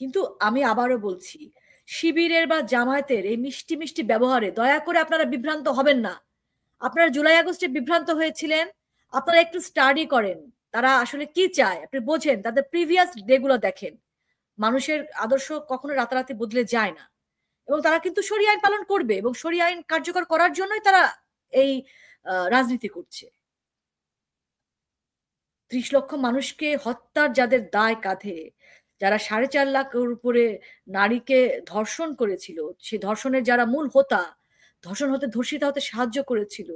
Speaker 2: কিন্তু আমি আবারও বলছি, শিবিরের বা জামায়াতের এই মিষ্টি মিষ্টি ব্যবহারে দয়া করে আপনারা বিভ্রান্ত হবেন না। আপনারা জুলাই আগস্টে বিভ্রান্ত হয়েছিলেন, আপনারা একটু স্টাডি করেন তারা আসলে কি চায়, আপনি বোঝেন, তাদের প্রিভিয়াস ডেগুলো দেখেন। মানুষের আদর্শ কখনো রাতারাতি বদলে যায় না, এবং তারা কিন্তু শরিয়া আইন পালন করবে, এবং শরিয়া আইন কার্যকর করার জন্যই তারা এই রাজনীতি করছে। ৩০ লক্ষ মানুষকে হত্যার যাদের দায় কাঁধে, যারা ৪.৫ লাখের উপরে নারীকে ধর্ষণ করেছিল, সেই ধর্ষণের যারা মূল হোতা, ধর্ষণ হতে ধর্ষিতা হতে সাহায্য করেছিল,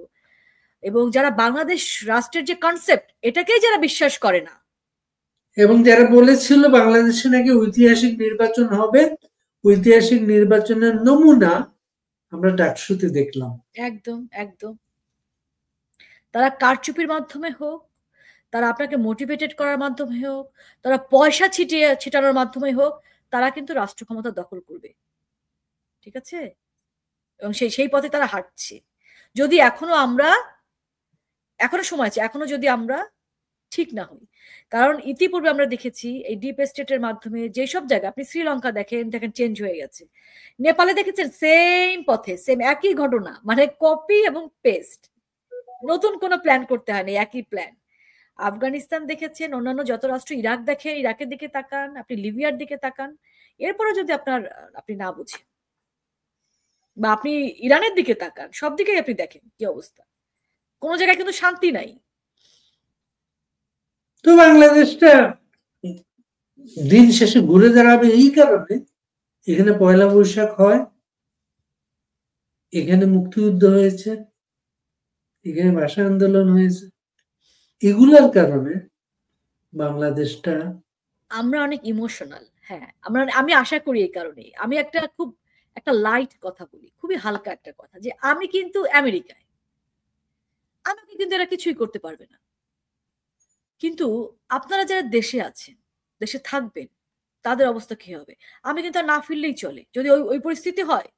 Speaker 2: এবং যারা বাংলাদেশ রাষ্ট্রের যে কনসেপ্ট এটাকেই যারা বিশ্বাস করে না,
Speaker 1: এবং যারা বলেছিল বাংলাদেশে নাকি ঐতিহাসিক নির্বাচন হবে, ঐতিহাসিক নির্বাচনের নমুনা আমরা ডাকসুতে দেখলাম।
Speaker 2: একদম একদম তারা কারচুপির মাধ্যমে হোক, তারা আপনাকে মোটিভেটেড করার মাধ্যমে হোক, তারা পয়সা ছিটানোর মাধ্যমে হোক, তারা কিন্তু রাষ্ট্র ক্ষমতা দখল করবে। ঠিক আছে? এবং সেই পথে তারা হাঁটছে। যদি এখনো সময় আছে, এখনো যদি আমরা ঠিক না হই। কারণ ইতিপূর্বে আমরা দেখেছি এই ডিপ স্টেটের মাধ্যমে যেসব জায়গা, আপনি শ্রীলঙ্কা দেখেন চেঞ্জ হয়ে গেছে, নেপালে দেখেছেন সেম পথে সেম একই ঘটনা, মানে কপি এবং পেস্ট, নতুন কোনো প্ল্যান করতে হয়নি, একই প্ল্যান। আফগানিস্তান দেখেছেন, অন্যান্য যত রাষ্ট্র, ইরাক দেখেন, ইরাকের দিকে তাকান, আপনি লিবিয়ার দিকে তাকান, এরপরে যদি আপনি না বুঝেন, বা আপনি ইরানের দিকে তাকান, সব দিকেই আপনি দেখেন কি অবস্থা, কোনো জায়গায় কিন্তু শান্তি নাই।
Speaker 1: তো বাংলাদেশটা দিন শেষে ঘুরে দাঁড়াবে এই কারণে, এখানে পয়লা বৈশাখ হয়, এখানে মুক্তিযুদ্ধ হয়েছে, এখানে ভাষা আন্দোলন হয়েছে, এগুলোর কারণে বাংলাদেশটা
Speaker 2: আমরা অনেক ইমোশনাল। হ্যাঁ, আমি আশা করি এই কারণে। আমি একটা লাইট কথা বলি, খুবই হালকা একটা কথা, যে আমি কিন্তু আমেরিকায়, আমাকে কিন্তু এরা কিছুই করতে পারবে না। কিন্তু আপনারা যারা দেশে আছেন, দেশে থাকবেন, তাদের অবস্থা কি হবে? আমি কিন্তু আর না ফিরলেই চলে, যদি ওই পরিস্থিতি হয়।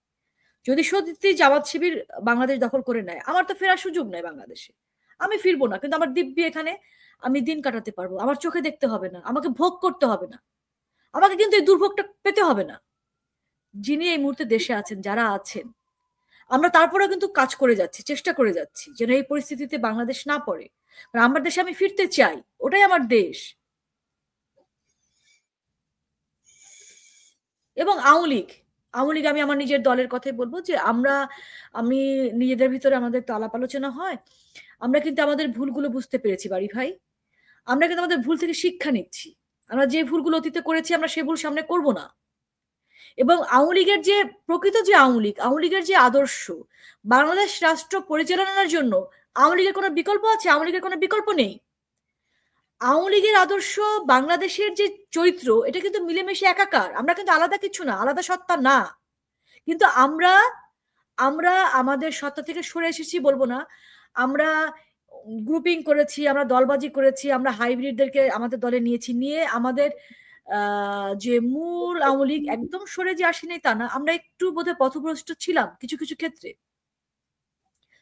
Speaker 2: যদি সত্যি জামাত শিবির বাংলাদেশ দখল করে নেয়, আমার তো ফেরার সুযোগ নাই বাংলাদেশে। আমি ফিরবো না, কিন্তু আমার দিব্যি এখানে আমি দিন কাটাতে পারবো, আমার চোখে দেখতে হবে না, আমাকে ভোগ করতে হবে না। আমাকে কিন্তু এই দুর্ভোগটা পেতে হবে না। যিনি এই মুহূর্তে দেশে আছেন, যারা আছেন, আমরা তারপরেও কিন্তু কাজ করে যাচ্ছি, চেষ্টা করে যাচ্ছি যেন এই পরিস্থিতিতে বাংলাদেশ না পড়ে। আমার দেশে আমি ফিরতে চাই, ওটাই আমার দেশ। এবং আওয়ামী লীগ আমি আমার নিজের দলের কথাই বলবো যে আমি নিজেদের ভিতরে আমাদের তো আলাপ আলোচনা হয়, আমরা কিন্তু আমাদের ভুলগুলো বুঝতে পেরেছি বাড়ি ভাই। আমরা কিন্তু আমাদের ভুল থেকে শিক্ষা নিচ্ছি। আমরা যে ভুলগুলো অতীতে করেছি আমরা সে ভুল সামনে করব না। এবং আওয়ামী লীগের যে প্রকৃত যে আওয়ামী লীগের যে আদর্শ, বাংলাদেশ রাষ্ট্র পরিচালনার জন্য আওয়ামী লীগের কোনো বিকল্প আছে? আওয়ামী লীগের কোনো বিকল্প নেই। আওয়ামী লীগের আদর্শ, বাংলাদেশের যে চরিত্র, এটা কিন্তু মিলেমিশে একাকার। আমরা কিন্তু আলাদা কিছু না, আলাদা সত্তা না। কিন্তু আমরা আমাদের সত্তা থেকে সরে এসেছি বলবো না, আমরা গ্রুপিং করেছি, আমরা দলবাজি করেছি, আমরা হাইব্রিডদেরকে আমাদের দলে নিয়েছি, নিয়ে আমাদের যে মূল আওয়ামী লীগ একদম সরে যে আসেনি তা না, আমরা একটু বোধহয় পথভ্রষ্ট ছিলাম কিছু কিছু ক্ষেত্রে।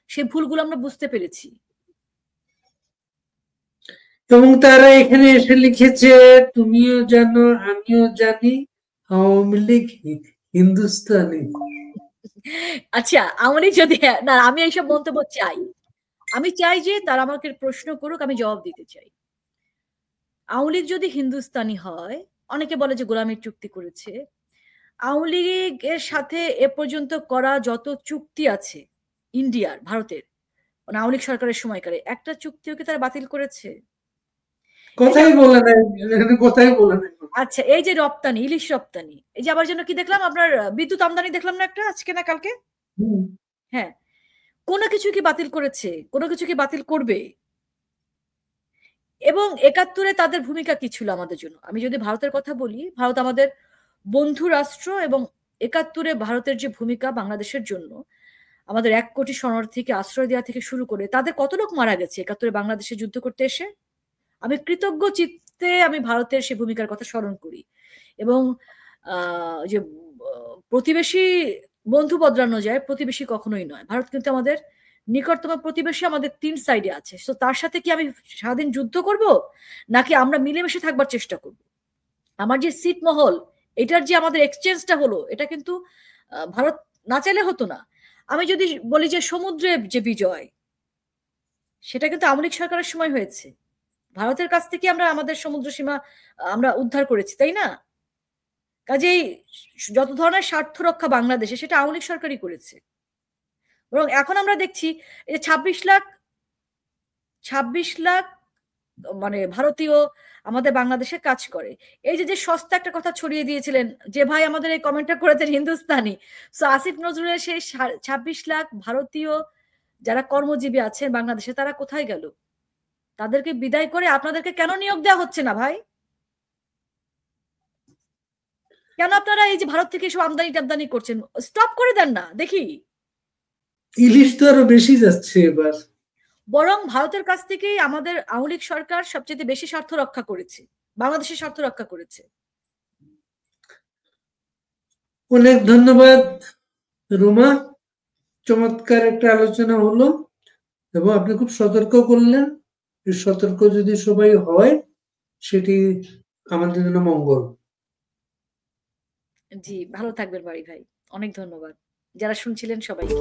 Speaker 2: সেই ভুলগুলো আমরা বুঝতে পেরেছি।
Speaker 1: এবং তারা এখানে এসে লিখেছে, তুমিও জানো আমিও জানি আওয়ামী লীগ হিন্দুস্তানি।
Speaker 2: আচ্ছা, আওয়ামী লীগ যদি, না আমি এইসব মন্তব্য চাই, আমি চাই যে তারা আমাকে প্রশ্ন করুক, আমি জবাব দিতে চাই। আওয়ামী লীগ যদি হিন্দুস্তানি হয়, অনেকে বলে যে গোলামীর চুক্তি করেছে। আওয়ামী লীগের সাথে এ পর্যন্ত করা যত চুক্তি আছে ইন্ডিয়ার, ভারতের, মানে আওয়ামী লীগ সরকারের সময়কালে একটা চুক্তিও কি তারা বাতিল করেছে?
Speaker 1: কথাই বলে নাই, কথাই বলে নাই।
Speaker 2: আচ্ছা, এই যে রপ্তানি, ইলিশ রপ্তানি, এই যে আবার যেন কি দেখলাম, আপনার বিদ্যুৎ আমদানি দেখলাম না একটা আজকে না কালকে? হ্যাঁ, কোনো কিছু কি বাতিল করেছে? কোনো কিছু কি বাতিল করবে? এবং ৭১-এ তাদের ভূমিকা কি ছিল আমাদের জন্য? আমি যদি ভারতের কথা বলি, ভারত আমাদের বন্ধু রাষ্ট্র, এবং ৭১-এ ভারতের যে ভূমিকা বাংলাদেশের জন্য, আমাদের ১ কোটি শরণার্থীকে আশ্রয় দেওয়া থেকে শুরু করে তাদের কত লোক মারা গেছে ৭১-এ বাংলাদেশে যুদ্ধ করতে এসে। আমি কৃতজ্ঞ চিত্তে আমি ভারতের সেই ভূমিকার কথা স্মরণ করি। এবং যে প্রতিবেশী বন্ধু বদলানো যায়, প্রতিবেশী কখনোই নয়। ভারত কিন্তু আমাদের নিকটতম প্রতিবেশী, আমাদের ৩ সাইডে আছে। সো তার সাথে কি আমি সারাদিন যুদ্ধ করব, নাকি আমরা মিলেমিশে থাকবার চেষ্টা করব? আমার যে ছিটমহল, এটার যে আমাদের এক্সচেঞ্জটা হলো, এটা কিন্তু ভারত না চাইলে হতো না। আমি যদি বলি যে সমুদ্রের যে বিজয়, সেটা কিন্তু আওয়ামী লীগ সরকারের সময় হয়েছে। ভারতের কাছ থেকে আমরা আমাদের সমুদ্র সীমা আমরা উদ্ধার করেছি, তাই না? কাজেই যত ধরনের স্বার্থ রক্ষা বাংলাদেশে, সেটা আওয়ামী লীগ সরকারই করেছে। বরং এখন আমরা দেখছি এই ২৬ লাখ মানে ভারতীয় আমাদের বাংলাদেশে কাজ করে। এই যে সস্তা একটা কথা ছড়িয়ে দিয়েছিলেন যে ভাই আমাদের এই কমেন্টটা করেছেন হিন্দুস্তানি, সো আসিফ নজরুলের সেই ২৬ লাখ ভারতীয় যারা কর্মজীবী আছেন বাংলাদেশে, তারা কোথায় গেল? তাদেরকে বিদায় করে আপনাদেরকে কেন নিয়োগ দেওয়া হচ্ছে না ভাই? কেন আপনারা এই যে ভারত থেকে এসব আমদানি টামদানি করছেন? স্টপ করে দেন না দেখি।
Speaker 1: ইলিশ তো আরো বেশি যাচ্ছে এবার।
Speaker 2: বরং ভারতের কাছ থেকেই আমাদের আওয়ামী লীগ সরকার সবচেয়ে বেশি স্বার্থ রক্ষা করেছে, বাংলাদেশের স্বার্থ রক্ষা করেছে।
Speaker 1: অনেক ধন্যবাদ রুমা, চমৎকার একটা আলোচনা হলো এবং আপনি খুব সতর্ক করলেন। সতর্ক যদি সবাই হয়, সেটি আমাদের জন্য মঙ্গল।
Speaker 2: জি, ভালো থাকবেন বাড়ি ভাই। অনেক ধন্যবাদ যারা শুনছিলেন সবাইকে।